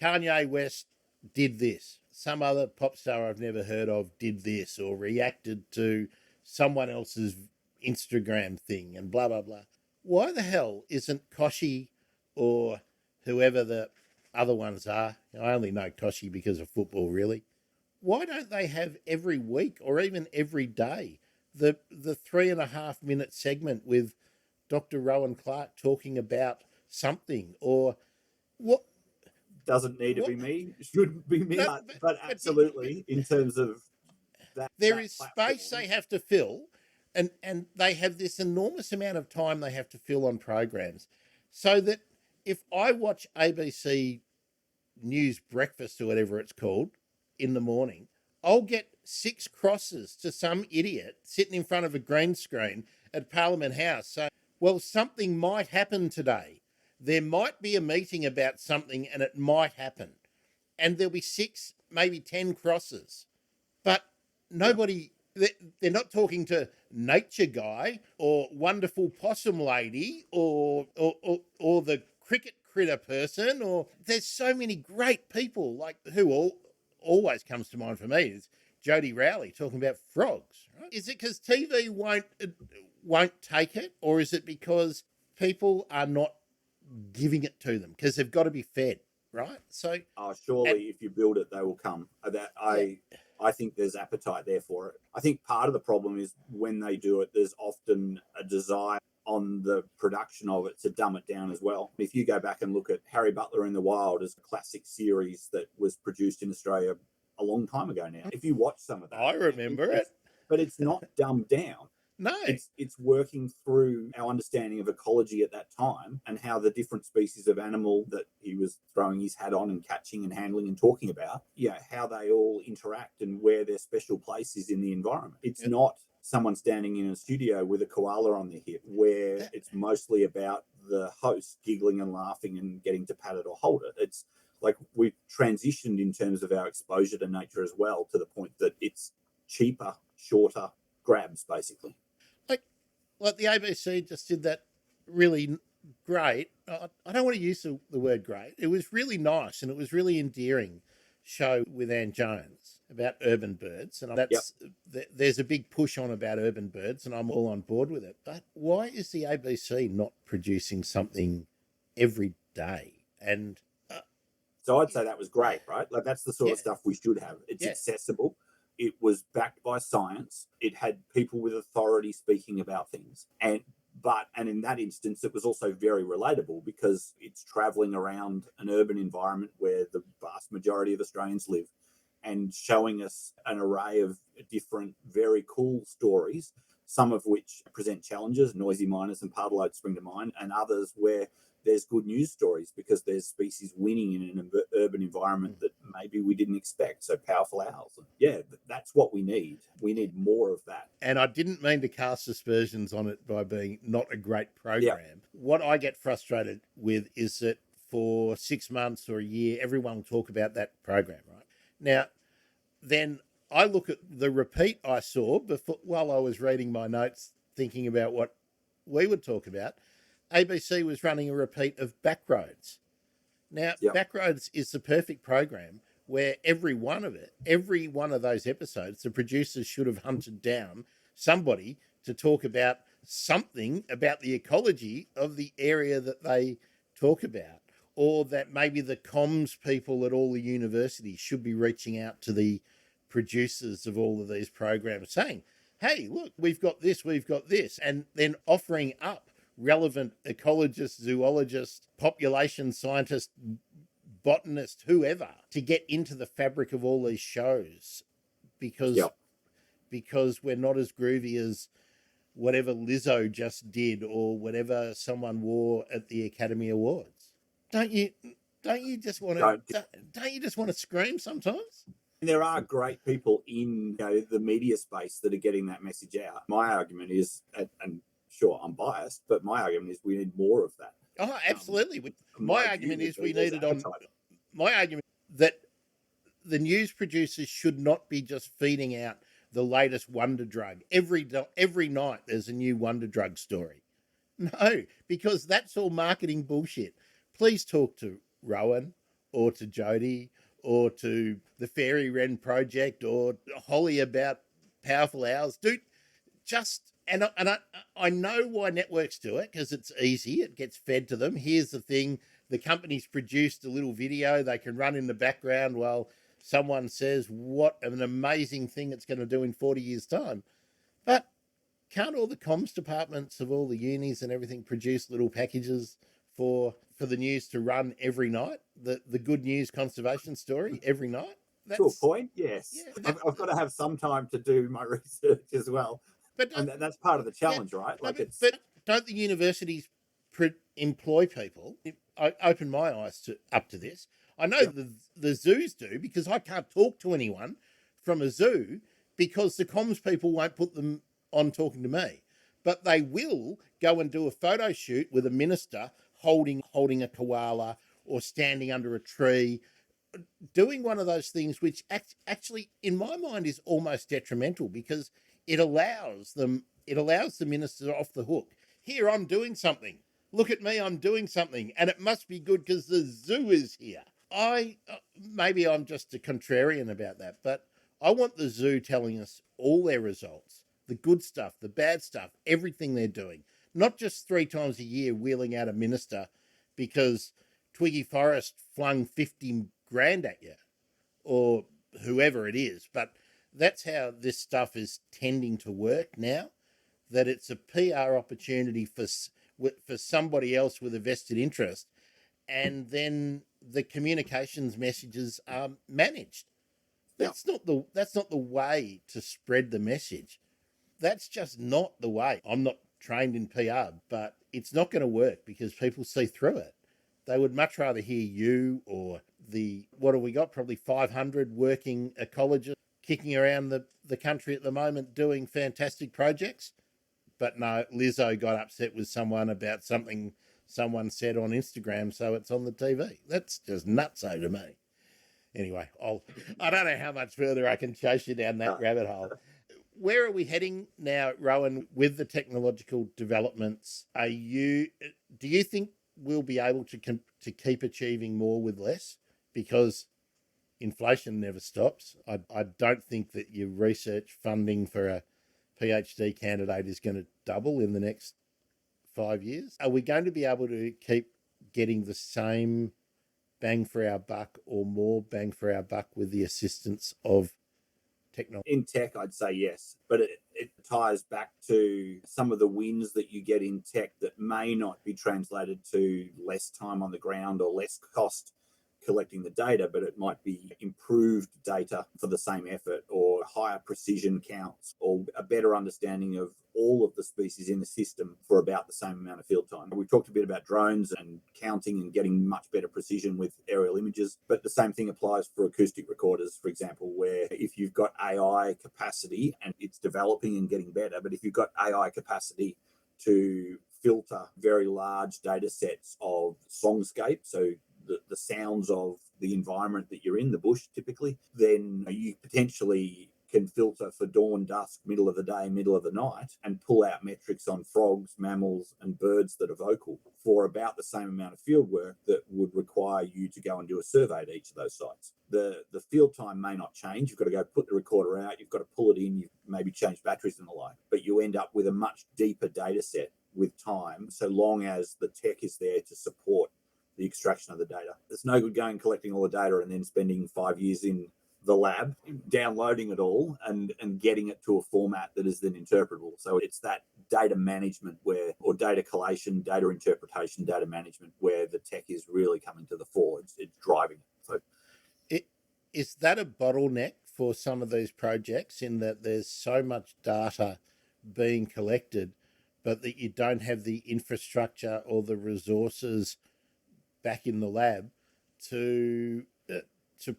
Kanye West did this. Some other pop star I've never heard of did this or reacted to someone else's Instagram thing and blah, blah, blah. Why the hell isn't Koshi or whoever the other ones are? I only know Koshi because of football, really. Why don't they have every week or even every day the 3.5 minute segment with Dr. Rohan Clarke talking about something? Or what? Doesn't need to be me, shouldn't be me, No, but absolutely in terms of there that is space platform. they have to fill, and they have this enormous amount of time they have to fill on programs, so that if I watch ABC News Breakfast or whatever it's called in the morning, I'll get 6 crosses to some idiot sitting in front of a green screen at Parliament House. So, well, something might happen today. There might be a meeting about something and it might happen. And there'll be 6, maybe 10 crosses. But nobody, they're not talking to nature guy or wonderful possum lady or the cricket critter person, or there's so many great people like who always comes to mind for me is Jodie Rowley talking about frogs. Right? Is it because TV won't take it, or is it because people are not giving it to them because they've got to be fed, right? So, surely if you build it, they will come. I think there's appetite there for it. I think part of the problem is when they do it, there's often a desire on the production of it to dumb it down as well. If you go back and look at Harry Butler in the Wild as a classic series that was produced in Australia a long time ago now. If you watch some of that, I remember it. But it's not dumbed down. No. It's working through our understanding of ecology at that time and how the different species of animal that he was throwing his hat on and catching and handling and talking about, how they all interact and where their special place is in the environment. It's not someone standing in a studio with a koala on their hip where it's mostly about the host giggling and laughing and getting to pat it or hold it. It's like we've transitioned in terms of our exposure to nature as well, to the point that it's cheaper, shorter grabs, basically. Like the ABC just did that really great. I don't want to use the word great. It was really nice and it was really endearing show with Anne Jones about urban birds. And there's a big push on about urban birds and I'm all on board with it. But why is the ABC not producing something every day? And so I'd say that was great, right? Like that's the sort of stuff we should have. It's accessible. It was backed by science. It had people with authority speaking about things. And in that instance, it was also very relatable because it's traveling around an urban environment where the vast majority of Australians live and showing us an array of different, very cool stories, some of which present challenges, noisy miners and pardalotes spring to mind, and others where there's good news stories because there's species winning in an urban environment that maybe we didn't expect. So powerful owls. Yeah, that's what we need. We need more of that. And I didn't mean to cast aspersions on it by being not a great program. Yeah. What I get frustrated with is that for 6 months or a year, everyone will talk about that program, right? Now, then I look at the repeat I saw while I was reading my notes, thinking about what we would talk about. ABC was running a repeat of Backroads. Now, Backroads is the perfect program where every one of those episodes, the producers should have hunted down somebody to talk about something about the ecology of the area that they talk about, or that maybe the comms people at all the universities should be reaching out to the producers of all of these programs saying, hey, look, we've got this, and then offering up relevant ecologist, zoologist, population scientist, botanist, whoever, to get into the fabric of all these shows because we're not as groovy as whatever Lizzo just did or whatever someone wore at the Academy Awards. Don't you just want to scream sometimes? There are great people in the media space that are getting that message out. My argument is, and sure, I'm biased, but my argument is we need more of that. Oh, absolutely. My argument is we need it on. My argument that the news producers should not be just feeding out the latest wonder drug. Every night there's a new wonder drug story. No, because that's all marketing bullshit. Please talk to Rohan or to Jodie or to the Fairy Wren Project or Holly about powerful owls. Dude, and I know why networks do it because it's easy. It gets fed to them. Here's the thing. The company's produced a little video they can run in the background while someone says what an amazing thing it's going to do in 40 years' time. But can't all the comms departments of all the unis and everything produce little packages for the news to run every night? The good news conservation story every night? To a point, yes. Yeah, I've got to have some time to do my research as well. And that's part of the challenge, right? But don't the universities employ people? I open my eyes up to this. I know the zoos do because I can't talk to anyone from a zoo because the comms people won't put them on talking to me. But they will go and do a photo shoot with a minister holding a koala or standing under a tree, doing one of those things which actually, in my mind, is almost detrimental because it allows the minister off the hook. Here, I'm doing something. Look at me, I'm doing something, and it must be good because the zoo is here. Maybe I'm just a contrarian about that, but I want the zoo telling us all their results, the good stuff, the bad stuff, everything they're doing, not just 3 times a year wheeling out a minister because Twiggy Forrest flung 50 grand at you or whoever it is. But that's how this stuff is tending to work now, that it's a PR opportunity for somebody else with a vested interest, and then the communications messages are managed. That's not the way to spread the message. That's just not the way. I'm not trained in PR, but it's not going to work because people see through it. They would much rather hear you or what have we got? Probably 500 working ecologists kicking around the country at the moment doing fantastic projects. But no, Lizzo got upset with someone about something someone said on Instagram, so it's on the TV. That's just nutso to me. Anyway, I don't know how much further I can chase you down that rabbit hole. Where are we heading now, Rohan, with the technological developments? Do you think we'll be able to keep achieving more with less? Because inflation never stops. I don't think that your research funding for a PhD candidate is going to double in the next 5 years. Are we going to be able to keep getting the same bang for our buck or more bang for our buck with the assistance of technology? In tech, I'd say yes, but it ties back to some of the wins that you get in tech that may not be translated to less time on the ground or less cost collecting the data, but it might be improved data for the same effort or higher precision counts or a better understanding of all of the species in the system for about the same amount of field time. We talked a bit about drones and counting and getting much better precision with aerial images, but the same thing applies for acoustic recorders, for example, where if you've got AI capacity and it's developing and getting better, but if you've got AI capacity to filter very large data sets of songscape, so the sounds of the environment that you're in, the bush typically, then you potentially can filter for dawn, dusk, middle of the day, middle of the night, and pull out metrics on frogs, mammals, and birds that are vocal for about the same amount of field work that would require you to go and do a survey at each of those sites. The field time may not change. You've got to go put the recorder out, you've got to pull it in, you've maybe change batteries and the like, but you end up with a much deeper data set with time, so long as the tech is there to support the extraction of the data. It's no good going collecting all the data and then spending 5 years in the lab downloading it all and getting it to a format that is then interpretable. So it's that data management or data collation, data interpretation, data management where the tech is really coming to the fore. It's driving it. So is that a bottleneck for some of these projects in that there's so much data being collected, but that you don't have the infrastructure or the resources back in the lab to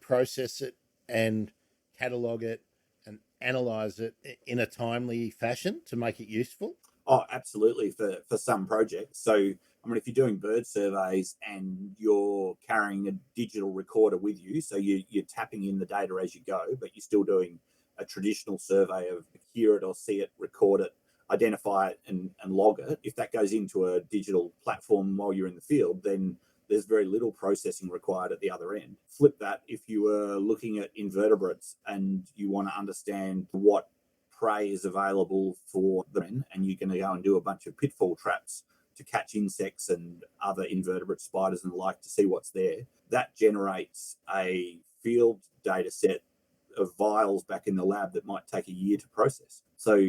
process it and catalogue it and analyse it in a timely fashion to make it useful? Oh, absolutely, for some projects. So, I mean, if you're doing bird surveys and you're carrying a digital recorder with you, so you're tapping in the data as you go, but you're still doing a traditional survey of hear it or see it, record it, identify it and log it. If that goes into a digital platform while you're in the field, then there's very little processing required at the other end. Flip that, if you were looking at invertebrates and you want to understand what prey is available for them, and you're going to go and do a bunch of pitfall traps to catch insects and other invertebrate spiders and the like to see what's there, that generates a field data set of vials back in the lab that might take a year to process. So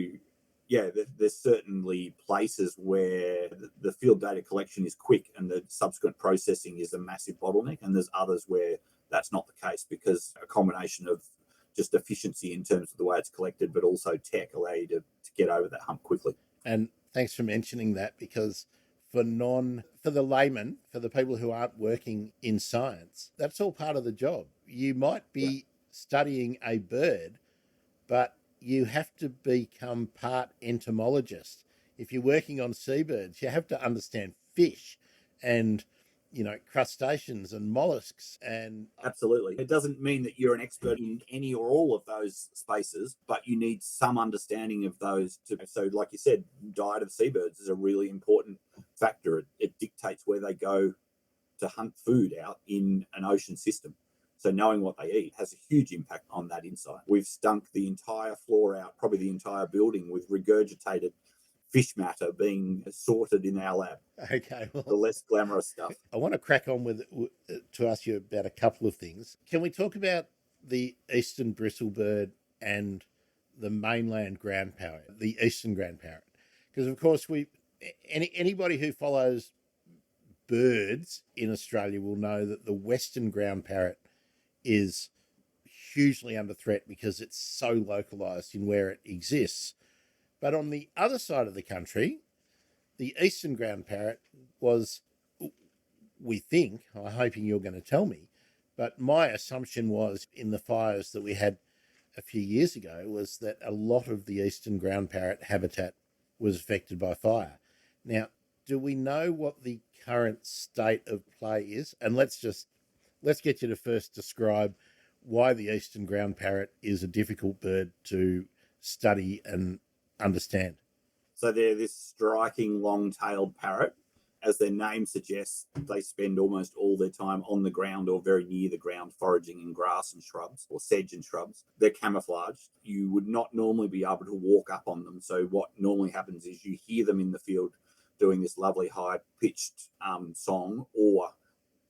yeah, there's certainly places where the field data collection is quick and the subsequent processing is a massive bottleneck. And there's others where that's not the case because a combination of just efficiency in terms of the way it's collected, but also tech allow you to get over that hump quickly. And thanks for mentioning that, because for the layman, for the people who aren't working in science, that's all part of the job. You might be studying a bird, but you have to become part entomologist. If you're working on seabirds, you have to understand fish and crustaceans and mollusks. And Absolutely. It doesn't mean that you're an expert in any or all of those spaces, but you need some understanding of those. So, like you said, diet of seabirds is a really important factor. It dictates where they go to hunt food out in an ocean system. So knowing what they eat has a huge impact on that insight. We've stunk the entire floor out, probably the entire building, with regurgitated fish matter being sorted in our lab. Okay, well, the less glamorous stuff. I want to crack on to ask you about a couple of things. Can we talk about the eastern bristlebird and the mainland ground parrot, the eastern ground parrot? Because of course anybody who follows birds in Australia will know that the western ground parrot is hugely under threat because it's so localized in where it exists. But on the other side of the country, the eastern ground parrot was, we think, I'm hoping you're going to tell me, but my assumption was in the fires that we had a few years ago was that a lot of the eastern ground parrot habitat was affected by fire. Now, do we know what the current state of play is? And let's get you to first describe why the eastern ground parrot is a difficult bird to study and understand. So they're this striking long-tailed parrot. As their name suggests, they spend almost all their time on the ground or very near the ground foraging in grass and shrubs or sedge and shrubs. They're camouflaged. You would not normally be able to walk up on them. So what normally happens is you hear them in the field doing this lovely high-pitched song, or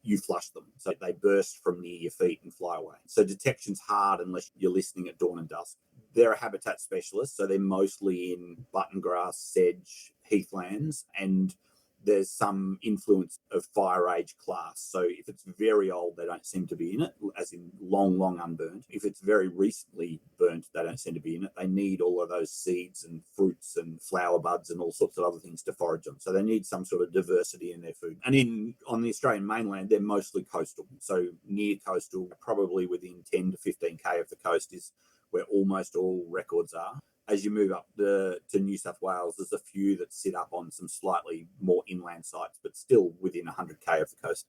you flush them. So they burst from near your feet and fly away. So detection's hard unless you're listening at dawn and dusk. They're a habitat specialist, so they're mostly in button grass, sedge, heathlands, and there's some influence of fire age class. So if it's very old, they don't seem to be in it, as in long, long unburnt. If it's very recently burnt, they don't seem to be in it. They need all of those seeds and fruits and flower buds and all sorts of other things to forage on. So they need some sort of diversity in their food. And on the Australian mainland, they're mostly coastal. So near coastal, probably within 10 to 15k of the coast is where almost all records are. As you move up to New South Wales, there's a few that sit up on some slightly more inland sites, but still within 100k of the coast.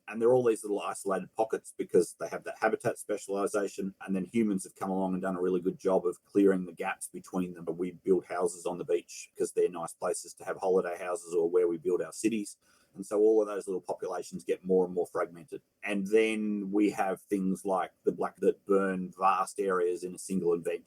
And they're all these little isolated pockets because they have that habitat specialisation. And then humans have come along and done a really good job of clearing the gaps between them. We build houses on the beach because they're nice places to have holiday houses, or where we build our cities. And so all of those little populations get more and more fragmented. And then we have things like the black that burn vast areas in a single event.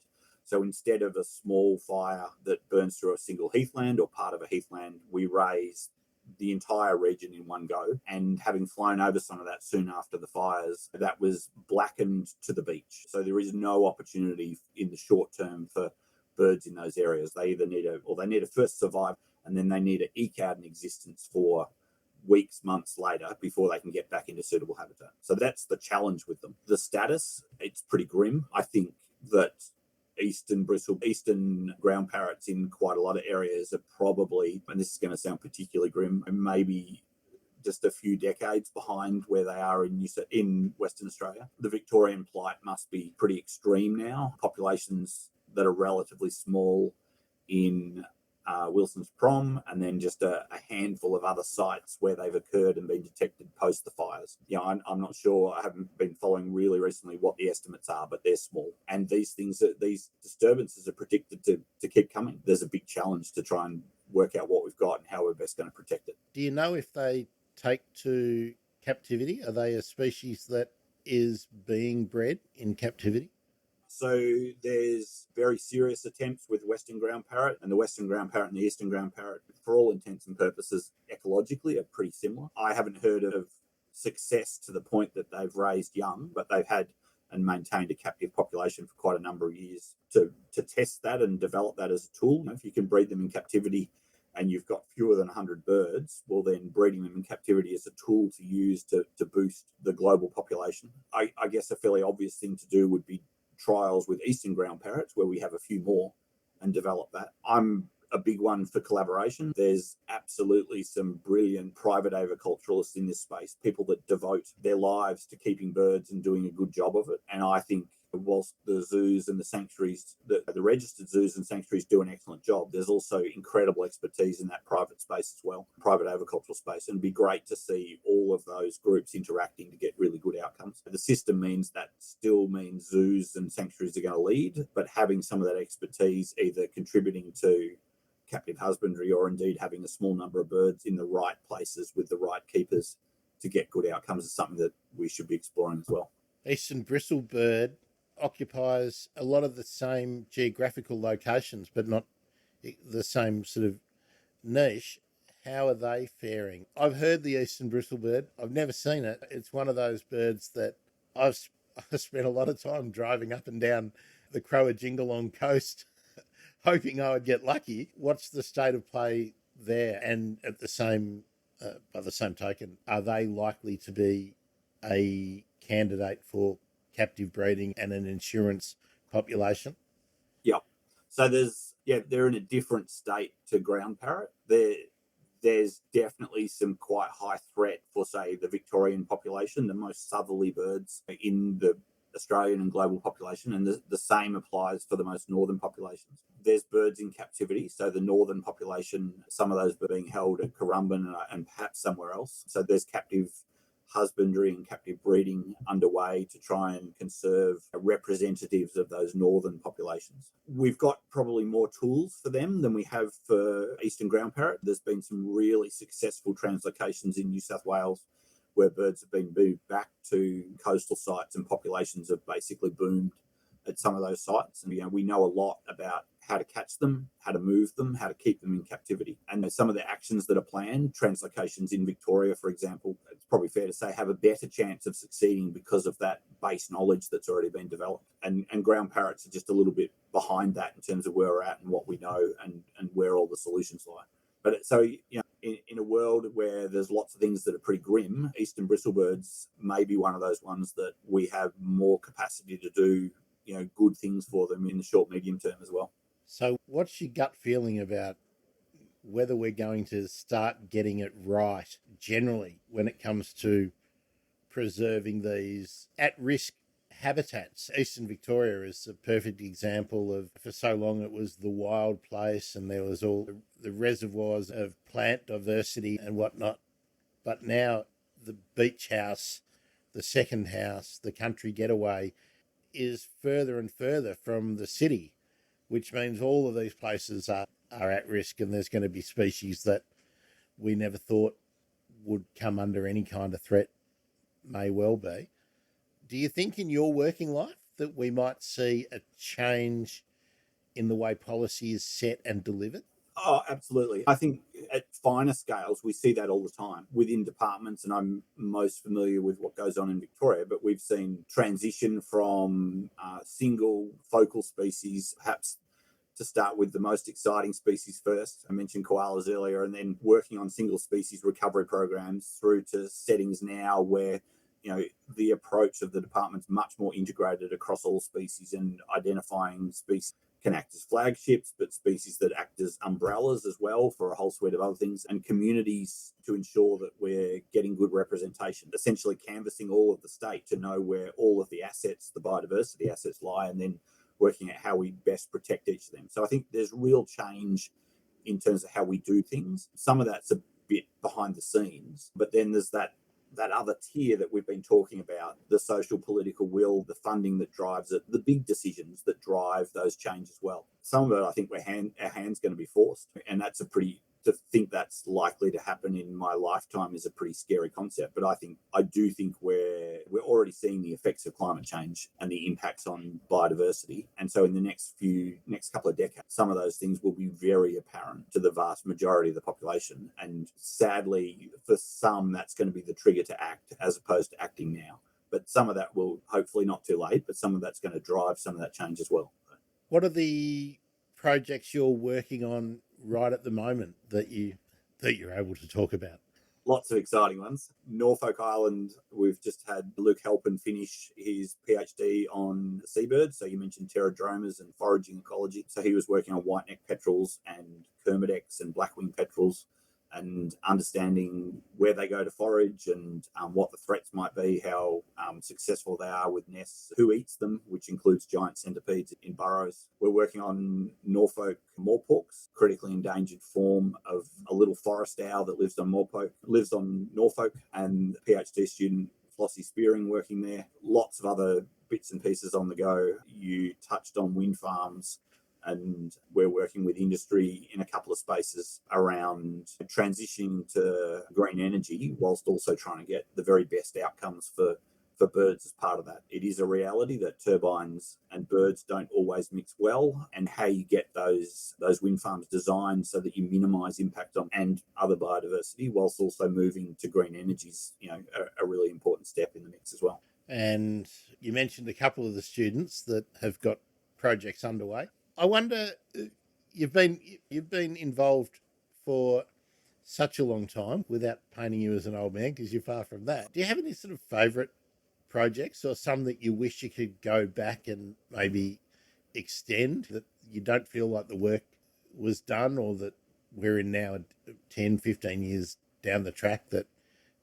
So instead of a small fire that burns through a single heathland or part of a heathland, we raise the entire region in one go. And having flown over some of that soon after the fires, that was blackened to the beach. So there is no opportunity in the short term for birds in those areas. They either need to first survive, and then they need to eke out an existence for weeks, months later before they can get back into suitable habitat. So that's the challenge with them. The status, it's pretty grim. I think that eastern ground parrots in quite a lot of areas are probably, and this is going to sound particularly grim, maybe just a few decades behind where they are in Western Australia. The Victorian plight must be pretty extreme now. Populations that are relatively small in Wilson's Prom, and then just a handful of other sites where they've occurred and been detected post the fires. I'm not sure, I haven't been following really recently what the estimates are, but they're small. And these disturbances are predicted to keep coming. There's a big challenge to try and work out what we've got and how we're best going to protect it. Do you know if they take to captivity? Are they a species that is being bred in captivity? So there's very serious attempts with western ground parrot, and the western ground parrot and the eastern ground parrot, for all intents and purposes, ecologically are pretty similar. I haven't heard of success to the point that they've raised young, but they've had and maintained a captive population for quite a number of years to test that and develop that as a tool. If you can breed them in captivity and you've got fewer than 100 birds, well, then breeding them in captivity is a tool to use to boost the global population. I guess a fairly obvious thing to do would be trials with eastern ground parrots, where we have a few more, and develop that. I'm a big one for collaboration. There's absolutely some brilliant private aviculturalists in this space, people that devote their lives to keeping birds and doing a good job of it. And I think whilst the zoos and the sanctuaries, the registered zoos and sanctuaries do an excellent job, there's also incredible expertise in that private space as well, private agricultural space. And it'd be great to see all of those groups interacting to get really good outcomes. The system means that still means zoos and sanctuaries are going to lead, but having some of that expertise either contributing to captive husbandry or indeed having a small number of birds in the right places with the right keepers to get good outcomes is something that we should be exploring as well. Eastern bristlebird occupies a lot of the same geographical locations, but not the same sort of niche. How are they faring? I've heard the eastern bristlebird. I've never seen it. It's one of those birds that I've spent a lot of time driving up and down the Crower-Jingalong coast hoping I would get lucky. What's the state of play there? And at the same, by the same token, are they likely to be a candidate for captive breeding and an insurance population? Yeah. So they're in a different state to ground parrot. There's definitely some quite high threat for, say, the Victorian population, the most southerly birds in the Australian and global population, and the same applies for the most northern populations. There's birds in captivity, so the northern population, some of those are being held at Currumbin and perhaps somewhere else. So there's captive husbandry and captive breeding underway to try and conserve representatives of those northern populations. We've got probably more tools for them than we have for eastern ground parrot. There's been some really successful translocations in New South Wales where birds have been moved back to coastal sites and populations have basically boomed at some of those sites. And we know a lot about how to catch them, how to move them, how to keep them in captivity. And some of the actions that are planned, translocations in Victoria, for example, it's probably fair to say have a better chance of succeeding because of that base knowledge that's already been developed. And ground parrots are just a little bit behind that in terms of where we're at and what we know and where all the solutions lie. But so, in a world where there's lots of things that are pretty grim, eastern bristlebirds may be one of those ones that we have more capacity to do, good things for them in the short, medium term as well. So what's your gut feeling about whether we're going to start getting it right generally when it comes to preserving these at-risk habitats? Eastern Victoria is a perfect example of, for so long it was the wild place and there was all the reservoirs of plant diversity and whatnot. But now the beach house, the second house, the country getaway is further and further from the city, which means all of these places are at risk, and there's going to be species that we never thought would come under any kind of threat may well be. Do you think in your working life that we might see a change in the way policy is set and delivered? Oh, absolutely. I think at finer scales, we see that all the time within departments, and I'm most familiar with what goes on in Victoria, but we've seen transition from single focal species, perhaps to start with the most exciting species first. I mentioned koalas earlier, and then working on single species recovery programs through to settings now where the approach of the department's much more integrated across all species and identifying species can act as flagships, but species that act as umbrellas as well for a whole suite of other things, and communities to ensure that we're getting good representation, essentially canvassing all of the state to know where all of the assets, the biodiversity assets lie, and then working out how we best protect each of them. So I think there's real change in terms of how we do things. Some of that's a bit behind the scenes, but then there's that other tier that we've been talking about, the social political will, the funding that drives it, the big decisions that drive those changes well. Some of it, I think, our hand's going to be forced. And that's to think that's likely to happen in my lifetime is a pretty scary concept. But I do think we're already seeing the effects of climate change and the impacts on biodiversity. And so in the next couple of decades, some of those things will be very apparent to the vast majority of the population. And sadly, for some, that's going to be the trigger to act as opposed to acting now. But some of that will hopefully not too late, but some of that's going to drive some of that change as well. What are the projects you're working on right at the moment that you're able to talk about? Lots of exciting ones. Norfolk Island, we've just had Luke Halpin finish his PhD on seabirds. So you mentioned pterodromas and foraging ecology. So he was working on white-necked petrels and kermidecs and black-winged petrels and understanding where they go to forage and what the threats might be, how successful they are with nests, who eats them, which includes giant centipedes in burrows. We're working on Norfolk moorporks, critically endangered form of a little forest owl that lives on Norfolk, and a PhD student, Flossie Spearing, working there. Lots of other bits and pieces on the go. You touched on wind farms, and we're working with industry in a couple of spaces around transitioning to green energy whilst also trying to get the very best outcomes for birds as part of that. It is a reality that turbines and birds don't always mix well, and how you get those wind farms designed so that you minimise impact on and other biodiversity whilst also moving to green energies, a really important step in the mix as well. And you mentioned a couple of the students that have got projects underway. I wonder, you've been involved for such a long time without painting you as an old man, because you're far from that. Do you have any sort of favourite projects, or some that you wish you could go back and maybe extend, that you don't feel like the work was done, or that we're in now 10, 15 years down the track that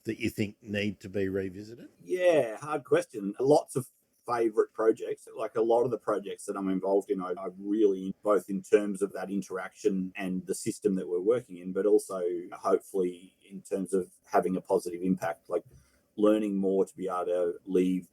you think need to be revisited? Yeah, hard question. Lots of favourite projects. Like a lot of the projects that I'm involved in, I really, both in terms of that interaction and the system that we're working in, but also hopefully in terms of having a positive impact, like learning more to be able to leave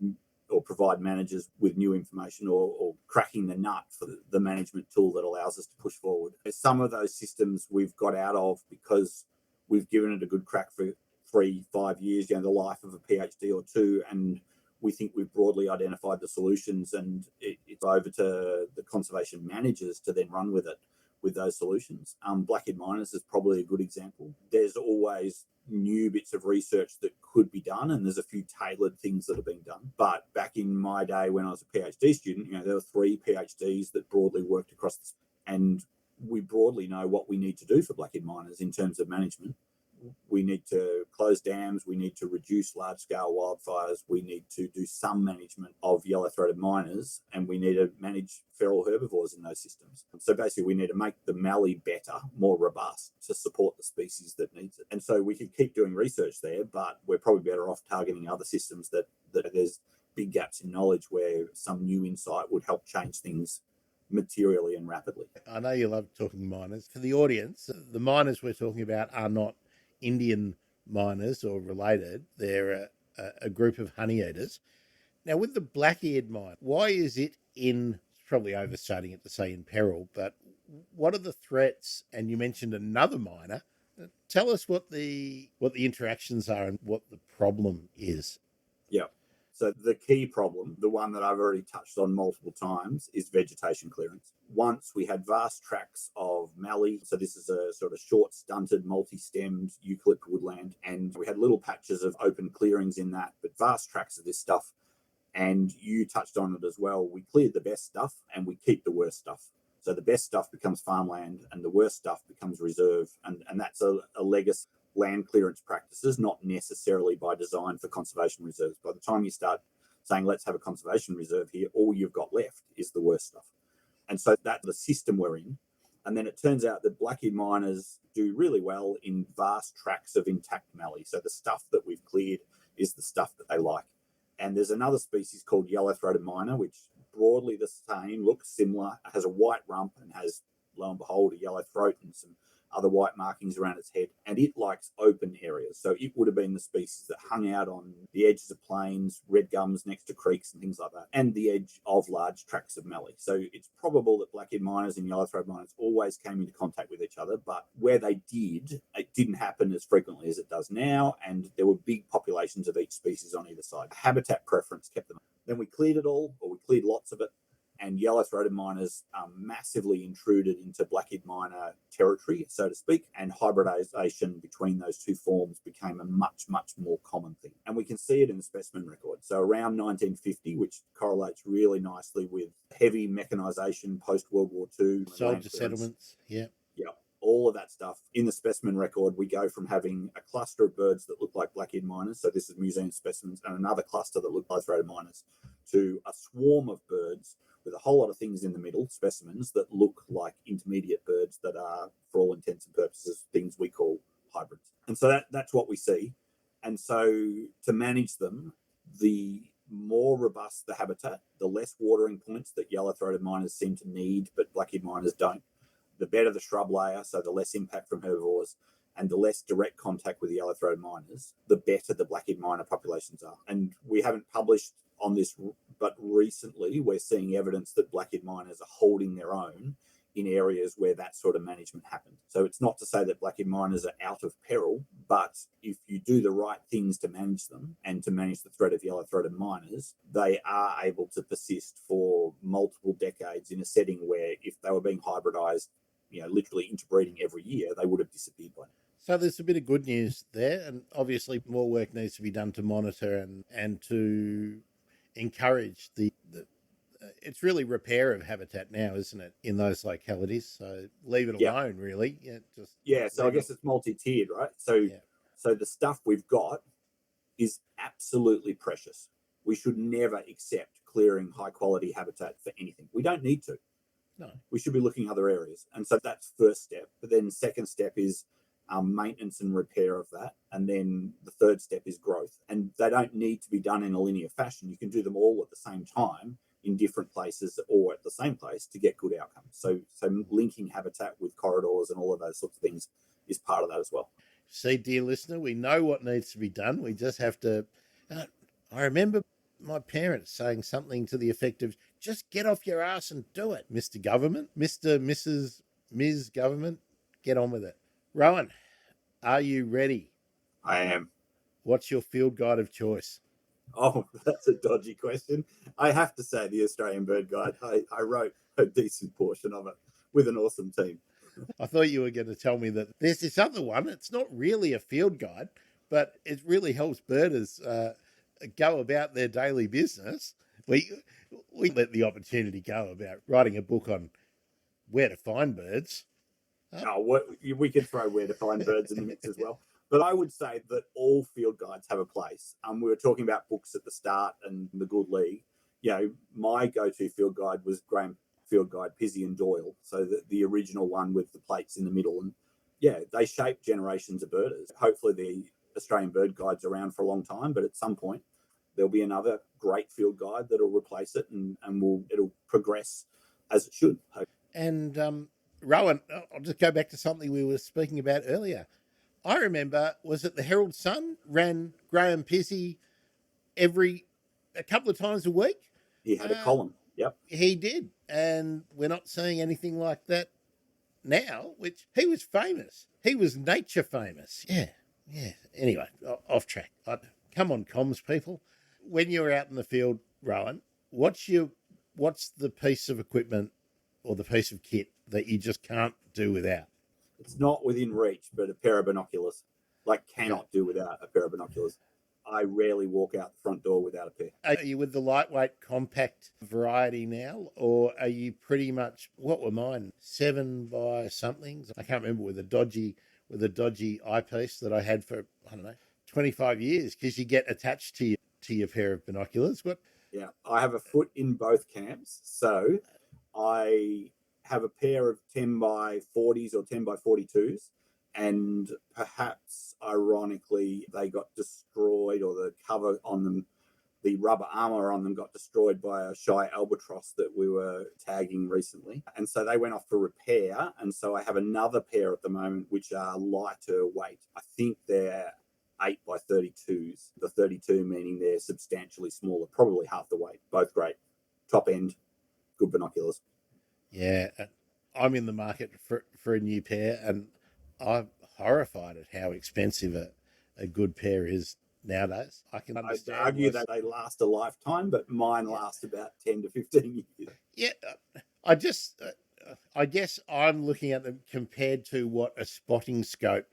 or provide managers with new information, or cracking the nut for the management tool that allows us to push forward. Some of those systems we've got out of because we've given it a good crack for 3-5 years, the life of a PhD or two, and we think we've broadly identified the solutions, and it's over to the conservation managers to then run with it, with those solutions. Black-eared miners is probably a good example. There's always new bits of research that could be done, and there's a few tailored things that are being done. But back in my day when I was a PhD student, there were 3 PhDs that broadly worked across this, and we broadly know what we need to do for black-eared miners in terms of management. We need to close dams, we need to reduce large-scale wildfires, we need to do some management of yellow-throated miners, and we need to manage feral herbivores in those systems. So basically we need to make the mallee better, more robust, to support the species that needs it. And so we could keep doing research there, but we're probably better off targeting other systems that there's big gaps in knowledge where some new insight would help change things materially and rapidly. I know you love talking miners. For the audience, the miners we're talking about are not Indian miners or related. They're a group of honey eaters. Now, with the black-eared miner, why is it probably overstating it to say in peril, but what are the threats? And you mentioned another miner. Tell us what the interactions are and what the problem is. Yeah. So the key problem, the one that I've already touched on multiple times, is vegetation clearance. Once we had vast tracts of mallee, so this is a sort of short, stunted, multi-stemmed eucalypt woodland, and we had little patches of open clearings in that, but vast tracts of this stuff. And you touched on it as well. We cleared the best stuff and we keep the worst stuff. So the best stuff becomes farmland and the worst stuff becomes reserve. And that's a legacy land clearance practices, not necessarily by design for conservation reserves. By the time you start saying, let's have a conservation reserve here, all you've got left is the worst stuff. And so that's the system we're in. And then it turns out that black-eared miners do really well in vast tracts of intact mallee. So the stuff that we've cleared is the stuff that they like. And there's another species called yellow-throated miner, which broadly the same, looks similar, has a white rump and has, lo and behold, a yellow throat and some other white markings around its head. And it likes open areas. So it would have been the species that hung out on the edges of plains, red gums next to creeks and things like that, and the edge of large tracts of mallee. So it's probable that black-eared miners and yellow-throated miners always came into contact with each other, but where they did, it didn't happen as frequently as it does now, and there were big populations of each species on either side. Habitat preference kept them. Then we cleared it all, or we cleared lots of it, and yellow-throated miners massively intruded into black-eared miner territory, so to speak, and hybridization between those two forms became a much, much more common thing. And we can see it in the specimen record. So around 1950, which correlates really nicely with heavy mechanization post-World War II. Soldier settlements, yeah. Yeah, all of that stuff. In the specimen record, we go from having a cluster of birds that look like black-eared miners, so this is museum specimens, and another cluster that look like yellow-throated miners, to a swarm of birds with a whole lot of things in the middle, specimens that look like intermediate birds that are, for all intents and purposes, things we call hybrids. And so that's what we see. And so to manage them, the more robust the habitat, the less watering points that yellow-throated miners seem to need, but black-eared miners don't, the better the shrub layer, so the less impact from herbivores, and the less direct contact with the yellow-throated miners, the better the black-eared miner populations are. And we haven't published on this, but recently we're seeing evidence that black-eared miners are holding their own in areas where that sort of management happened. So it's not to say that black-eared miners are out of peril, but if you do the right things to manage them and to manage the threat of yellow-throated miners, they are able to persist for multiple decades in a setting where if they were being hybridized, literally interbreeding every year, they would have disappeared by now. So there's a bit of good news there, and obviously more work needs to be done to monitor and to encourage the it's really repair of habitat now, isn't it, in those localities? So leave it alone, really. So I guess it's multi-tiered, right? So the stuff we've got is absolutely precious. We should never accept clearing high-quality habitat for anything. We don't need to. No. We should be looking other areas. And so that's first step. But then second step is maintenance and repair of that. And then the third step is growth. And they don't need to be done in a linear fashion. You can do them all at the same time in different places or at the same place to get good outcomes. So linking habitat with corridors and all of those sorts of things is part of that as well. See, dear listener, we know what needs to be done. We just have to... I remember my parents saying something to the effect of, just get off your ass and do it, Mr. Government, Mr., Mrs., Ms. Government, get on with it. Rohan, are you ready? I am. What's your field guide of choice? Oh, that's a dodgy question. I have to say the Australian Bird Guide. I wrote a decent portion of it with an awesome team. I thought you were going to tell me that there's this other one. It's not really a field guide, but it really helps birders go about their daily business. We let the opportunity go about writing a book on where to find birds. We could throw where to find birds in the mix as well. But I would say that all field guides have a place. We were talking about books at the start and the Good League. My go-to field guide was Graham Field Guide, Pizzi and Doyle. So the original one with the plates in the middle. And they shaped generations of birders. Hopefully the Australian Bird Guide's around for a long time, but at some point there'll be another great field guide that'll replace it and it'll progress as it should. And Rohan, I'll just go back to something we were speaking about earlier. I remember, was it the Herald Sun ran Graham Pizzi a couple of times a week? He had a column. Yep. He did. And we're not seeing anything like that now, which he was famous. He was nature famous. Yeah. Anyway, off track. Come on, comms people. When you're out in the field, Rohan, what's the piece of equipment or the piece of kit that you just can't do without? It's not within reach, but a pair of binoculars. Cannot do without a pair of binoculars. I rarely walk out the front door without a pair. Are you with the lightweight compact variety now, or are you pretty much, what were mine, 7 by somethings? I can't remember, with a dodgy eyepiece that I had for, 25 years, because you get attached to your pair of binoculars. Yeah, I have a foot in both camps. So I have a pair of 10 by 40s or 10 by 42s, and perhaps ironically they got destroyed, or the cover on them, the rubber armor on them got destroyed by a shy albatross that we were tagging recently, and so they went off for repair. And so I have another pair at the moment which are lighter weight. I think they're 8 by 32s, the 32 meaning they're substantially smaller, probably half the weight. Both great, top end, good binoculars. Yeah, I'm in the market for a new pair, and I'm horrified at how expensive a good pair is nowadays. I can understand. I'd argue that they last a lifetime, but mine last about 10 to 15 years. Yeah, I guess I'm looking at them compared to what a spotting scope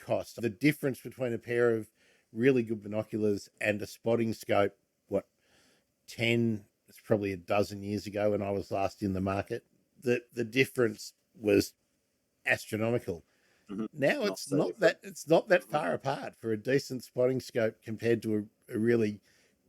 costs. The difference between a pair of really good binoculars and a spotting scope, it's probably a dozen years ago when I was last in the market, the difference was astronomical. Mm-hmm. Now it's not that far apart for a decent spotting scope compared to a really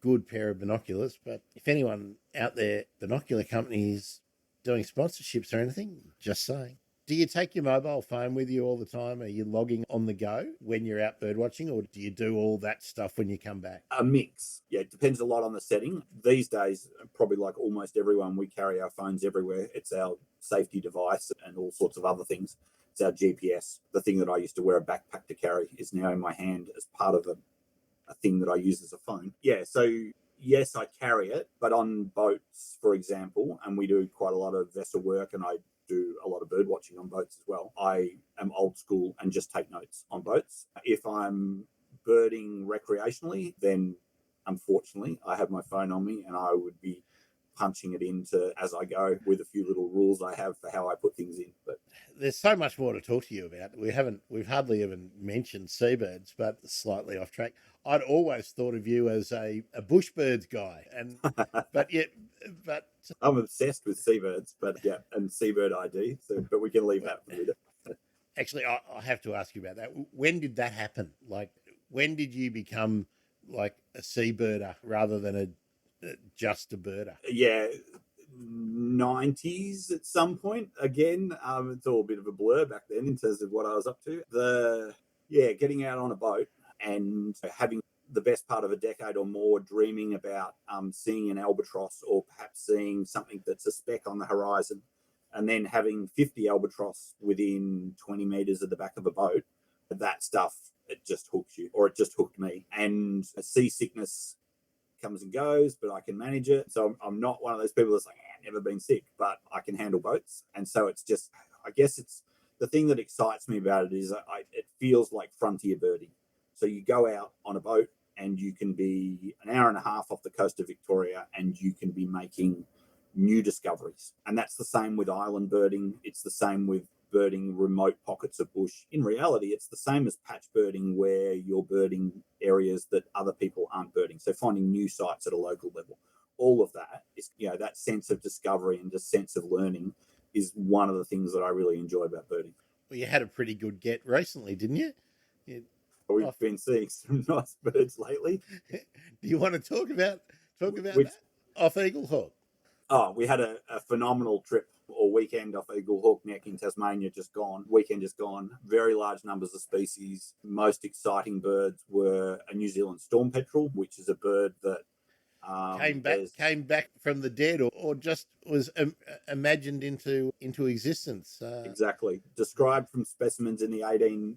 good pair of binoculars. But if anyone out there, binocular companies doing sponsorships or anything, just saying. Do you take your mobile phone with you all the time? Are you logging on the go when you're out bird watching, or do you do all that stuff when you come back? A mix. Yeah, it depends a lot on the setting. These days, probably like almost everyone, we carry our phones everywhere. It's our safety device and all sorts of other things. It's our GPS. The thing that I used to wear a backpack to carry is now in my hand as part of a thing that I use as a phone. Yeah, so yes, I carry it, but on boats, for example, and we do quite a lot of vessel work, and I do a lot of bird watching on boats as well. I am old school and just take notes on boats. If I'm birding recreationally, then unfortunately I have my phone on me and I would be punching it into as I go with a few little rules I have for how I put things in. But there's so much more to talk to you about. We've hardly even mentioned seabirds, but slightly off track. I'd always thought of you as a bush birds guy, and but yet, but I'm obsessed with seabirds, but yeah, and seabird ID. So, but we can leave that for later. Actually, I have to ask you about that. When did that happen? Like, when did you become like a seabirder rather than just a birder? Yeah, 90s at some point. Again, it's all a bit of a blur back then in terms of what I was up to. Getting out on a boat and having the best part of a decade or more dreaming about seeing an albatross or perhaps seeing something that's a speck on the horizon, and then having 50 albatross within 20 meters of the back of a boat. That stuff, it just hooks you, or it just hooked me. And seasickness comes and goes, but I can manage it. So I'm not one of those people that's like, I've never been sick, but I can handle boats. And so it's just, I guess it's the thing that excites me about it is it feels like frontier birding. So you go out on a boat and you can be an hour and a half off the coast of Victoria and you can be making new discoveries. And that's the same with island birding. It's the same with birding remote pockets of bush. In reality, it's the same as patch birding where you're birding areas that other people aren't birding. So finding new sites at a local level. All of that is, that sense of discovery and just sense of learning is one of the things that I really enjoy about birding. Well, you had a pretty good get recently, didn't you? We've been seeing some nice birds lately. Do you want to talk about that off Eagle Hawk? Oh, we had a phenomenal trip or weekend off Eagle Hawk Neck in Tasmania weekend just gone. Very large numbers of species. Most exciting birds were a New Zealand storm petrel, which is a bird that came back from the dead, or just was imagined into existence. Exactly. Described from specimens in the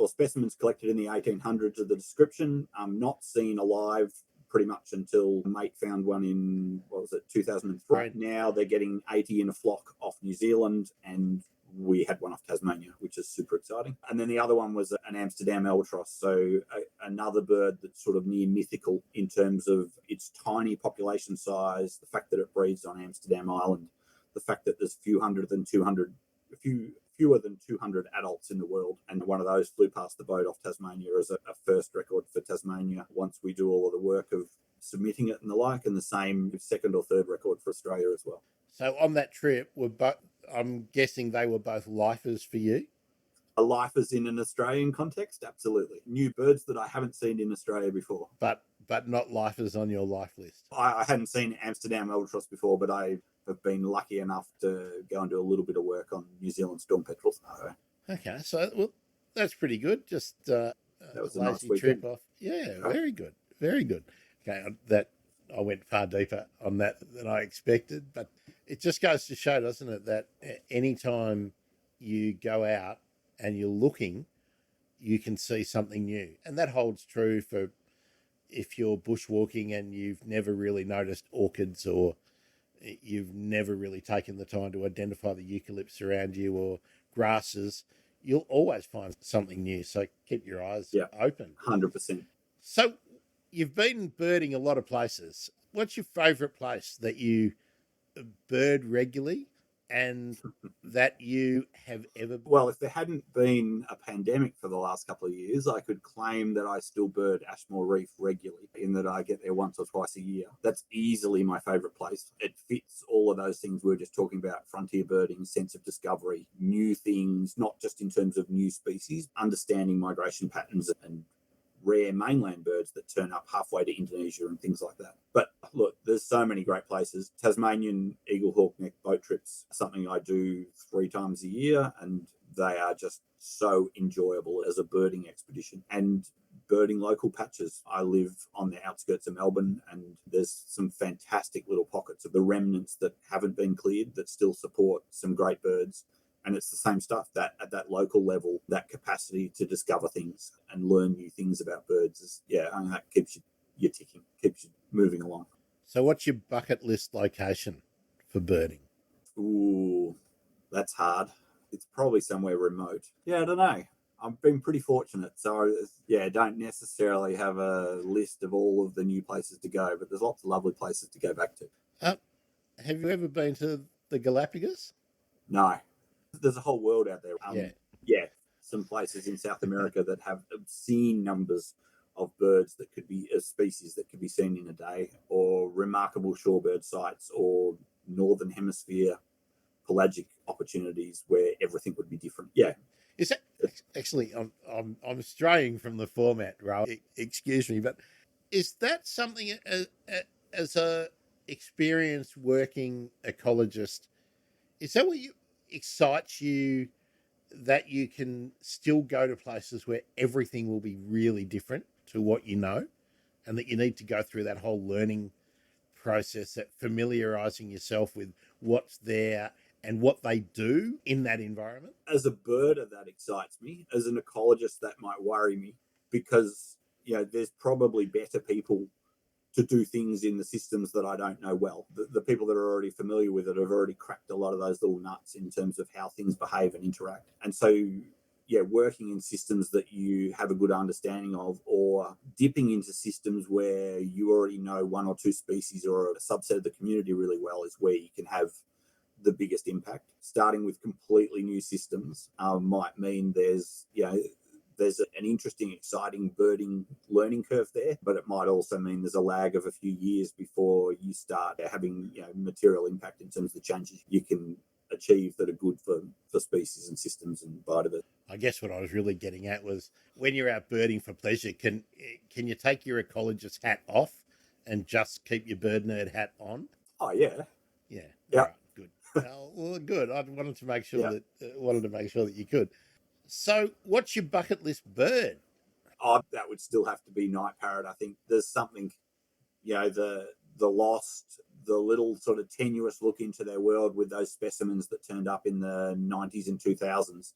specimens collected in the 1800s of the description. Not seen alive pretty much until mate found one in 2003. Right. Now they're getting 80 in a flock off New Zealand, and we had one off Tasmania, which is super exciting. And then the other one was an Amsterdam albatross, so another bird that's sort of near mythical in terms of its tiny population size, the fact that it breeds on Amsterdam Island, the fact that there's fewer than 200 adults in the world, and one of those flew past the boat off Tasmania as a first record for Tasmania once we do all of the work of submitting it and the like, and the same second or third record for Australia as well. So on that trip, I'm guessing they were both lifers for you? Lifers in an Australian context, absolutely. New birds that I haven't seen in Australia before. But not lifers on your life list? I hadn't seen Amsterdam albatross before, but I have been lucky enough to go and do a little bit of work on New Zealand storm petrels. Okay, so that's pretty good. Just that was a nice trip off. Yeah, very good, very good. Okay, that I went far deeper on that than I expected, but it just goes to show, doesn't it, that anytime you go out and you're looking, you can see something new, and that holds true for if you're bushwalking and you've never really noticed orchids, or you've never really taken the time to identify the eucalypts around you or grasses, you'll always find something new. So keep your eyes open. 100%. So you've been birding a lot of places. What's your favourite place that you bird regularly and that you have ever... Well, if there hadn't been a pandemic for the last couple of years, I could claim that I still bird Ashmore Reef regularly, in that I get there once or twice a year. That's easily my favourite place. It fits all of those things we were just talking about: frontier birding, sense of discovery, new things, not just in terms of new species, understanding migration patterns and rare mainland birds that turn up halfway to Indonesia and things like that. But look, there's so many great places. Tasmanian Eagle Hawk Neck boat trips, something I do 3 times a year, and they are just so enjoyable as a birding expedition. And birding local patches. I live on the outskirts of Melbourne, and there's some fantastic little pockets of the remnants that haven't been cleared that still support some great birds. And it's the same stuff, that at that local level, that capacity to discover things and learn new things about birds is, and that keeps you ticking, keeps you moving along. So what's your bucket list location for birding? Ooh, that's hard. It's probably somewhere remote. I don't know. I've been pretty fortunate. So, don't necessarily have a list of all of the new places to go, but there's lots of lovely places to go back to. Have you ever been to the Galapagos? No. There's a whole world out there. Some places in South America that have obscene numbers of birds that could be species that could be seen in a day, or remarkable shorebird sites, or northern hemisphere pelagic opportunities where everything would be different. Is that actually? I'm straying from the format, Rohan. Excuse me, but is that something as a experienced working ecologist? Is that what excites you? That you can still go to places where everything will be really different to what you know, and that you need to go through that whole learning process, that familiarizing yourself with what's there and what they do in that environment? As a birder, that excites me. As an ecologist, that might worry me, because there's probably better people to do things in the systems that I don't know well. The people that are already familiar with it have already cracked a lot of those little nuts in terms of how things behave and interact. And so, working in systems that you have a good understanding of, or dipping into systems where you already know 1 or 2 species or a subset of the community really well, is where you can have the biggest impact. Starting with completely new systems might mean there's an interesting, exciting birding learning curve there, but it might also mean there's a lag of a few years before you start having material impact in terms of the changes you can achieve that are good for species and systems and biodiversity. I guess what I was really getting at was, when you're out birding for pleasure, can you take your ecologist hat off and just keep your bird nerd hat on? Oh yeah. Yeah. Right, good. Well, good. I wanted to make sure that you could. So, what's your bucket list bird? Oh, that would still have to be night parrot. I think there's something, the lost, the little sort of tenuous look into their world with those specimens that turned up in the 90s and 2000s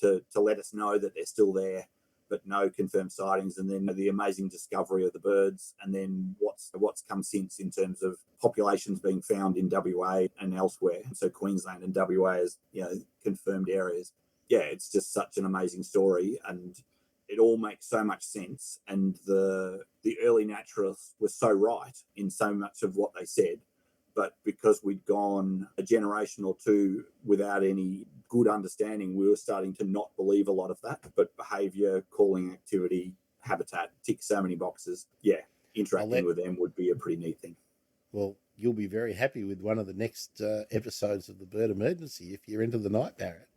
to let us know that they're still there, but no confirmed sightings, and then the amazing discovery of the birds, and then what's come since in terms of populations being found in WA and elsewhere. So Queensland and WA as confirmed areas. It's just such an amazing story, and it all makes so much sense. And the early naturalists were so right in so much of what they said, but because we'd gone a generation or two without any good understanding, we were starting to not believe a lot of that. But behaviour, calling activity, habitat tick so many boxes. Interacting with them would be a pretty neat thing. Well, you'll be very happy with one of the next episodes of the Bird Emergency if you're into the night parrot.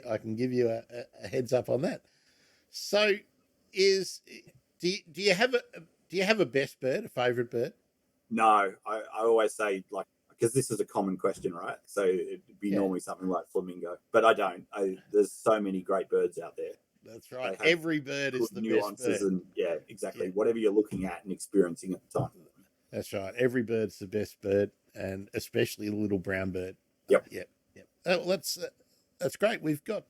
I can give you a heads up on that. So, do you have a best bird, a favourite bird? No, I always say, because this is a common question, right? So it'd be normally something like flamingo, but I don't. There's so many great birds out there. That's right. Every bird is the nuances best bird. And exactly. Yeah. Whatever you're looking at and experiencing at the time. That's right. Every bird's the best bird, and especially the little brown bird. Yep. Yep. Well, that's great. We've got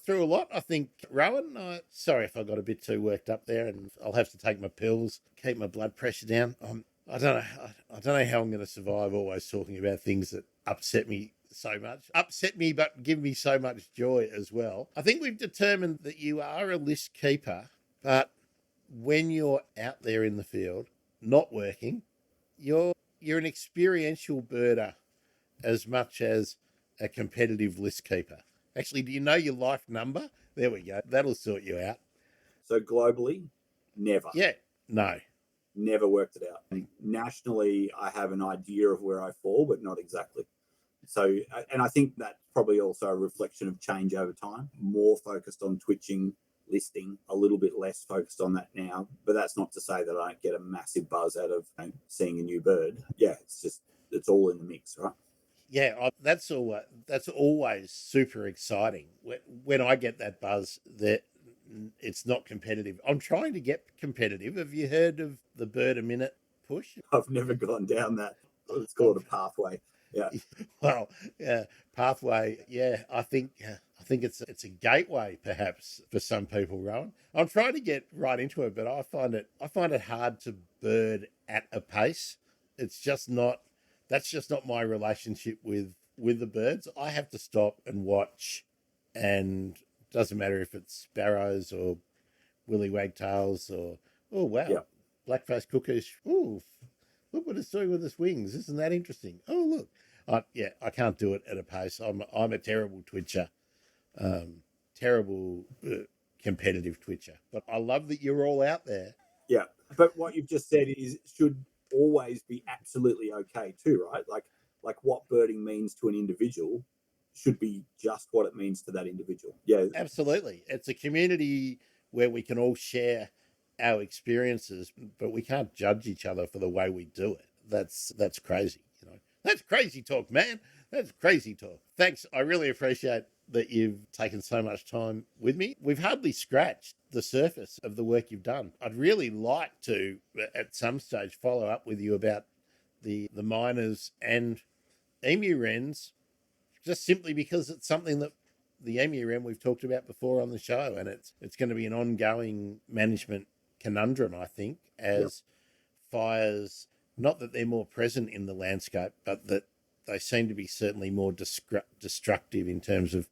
through a lot, I think. Rohan, sorry if I got a bit too worked up there, and I'll have to take my pills, keep my blood pressure down. I don't know how I'm going to survive always talking about things that upset me so much. Upset me, but give me so much joy as well. I think we've determined that you are a list keeper, but when you're out there in the field, not working, you're an experiential birder as much as a competitive list keeper. Actually, do you know your life number? There we go. That'll sort you out. So globally, never. Yeah, no. Never worked it out. Nationally, I have an idea of where I fall, but not exactly. So, and I think that's probably also a reflection of change over time. More focused on twitching, listing, a little bit less focused on that now. But that's not to say that I don't get a massive buzz out of seeing a new bird. It's all in the mix, right? That's always super exciting. When I get that buzz, that it's not competitive. I'm trying to get competitive. Have you heard of the bird a minute push? I've never gone down that. Let's call it a pathway. Yeah. Well, yeah, pathway. Yeah, I think it's a gateway perhaps for some people, Rowan. I'm trying to get right into it, but I find it hard to bird at a pace. It's just not. That's just not my relationship with the birds. I have to stop and watch, and doesn't matter if it's sparrows or willy wagtails or, oh Yeah. wow, black-faced cuckoos. Ooh, look what it's doing with its wings. Isn't that interesting? Oh look, I can't do it at a pace. I'm a terrible twitcher, terrible competitive twitcher. But I love that you're all out there. Yeah. But what you've just said is should always be absolutely okay too, right? Like what birding means to an individual should be just what it means to that individual. Yeah. Absolutely, it's a community where we can all share our experiences, but we can't judge each other for the way we do it. That's crazy, you know. That's crazy talk, man. That's crazy talk. Thanks. I really appreciate that you've taken so much time with me. We've hardly scratched the surface of the work you've done. I'd really like to, at some stage, follow up with you about the miners and emu wrens, just simply because it's something that the emu wren we've talked about before on the show, and it's going to be an ongoing management conundrum, I think, as fires, not that they're more present in the landscape, but that they seem to be certainly more destructive in terms of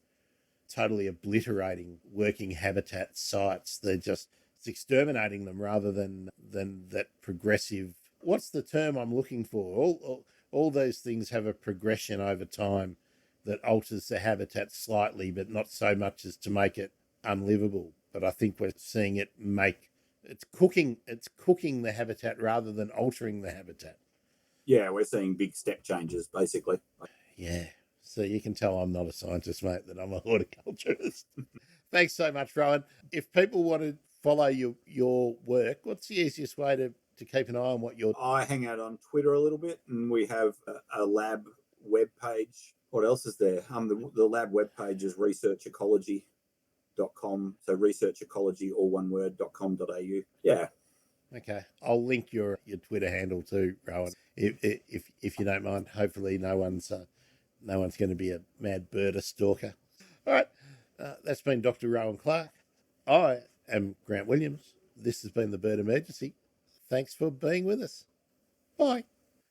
totally obliterating working habitat sites. It's exterminating them rather than that progressive. What's the term I'm looking for? All those things have a progression over time that alters the habitat slightly, but not so much as to make it unlivable. But I think we're seeing it's cooking the habitat rather than altering the habitat. Yeah, we're seeing big step changes basically. Yeah. So you can tell I'm not a scientist, mate, that I'm a horticulturist. Thanks so much, Rowan. If people want to follow your work, what's the easiest way to keep an eye on what you're... I hang out on Twitter a little bit, and we have a lab web page. What else is there? The lab web page is researchecology.com. So researchecology, all one word, .com.au. Yeah. Okay, I'll link your Twitter handle too, Rowan, if you don't mind. Hopefully, no one's going to be a mad birder stalker. All right, that's been Dr. Rohan Clarke. I am Grant Williams. This has been the Bird Emergency. Thanks for being with us. Bye.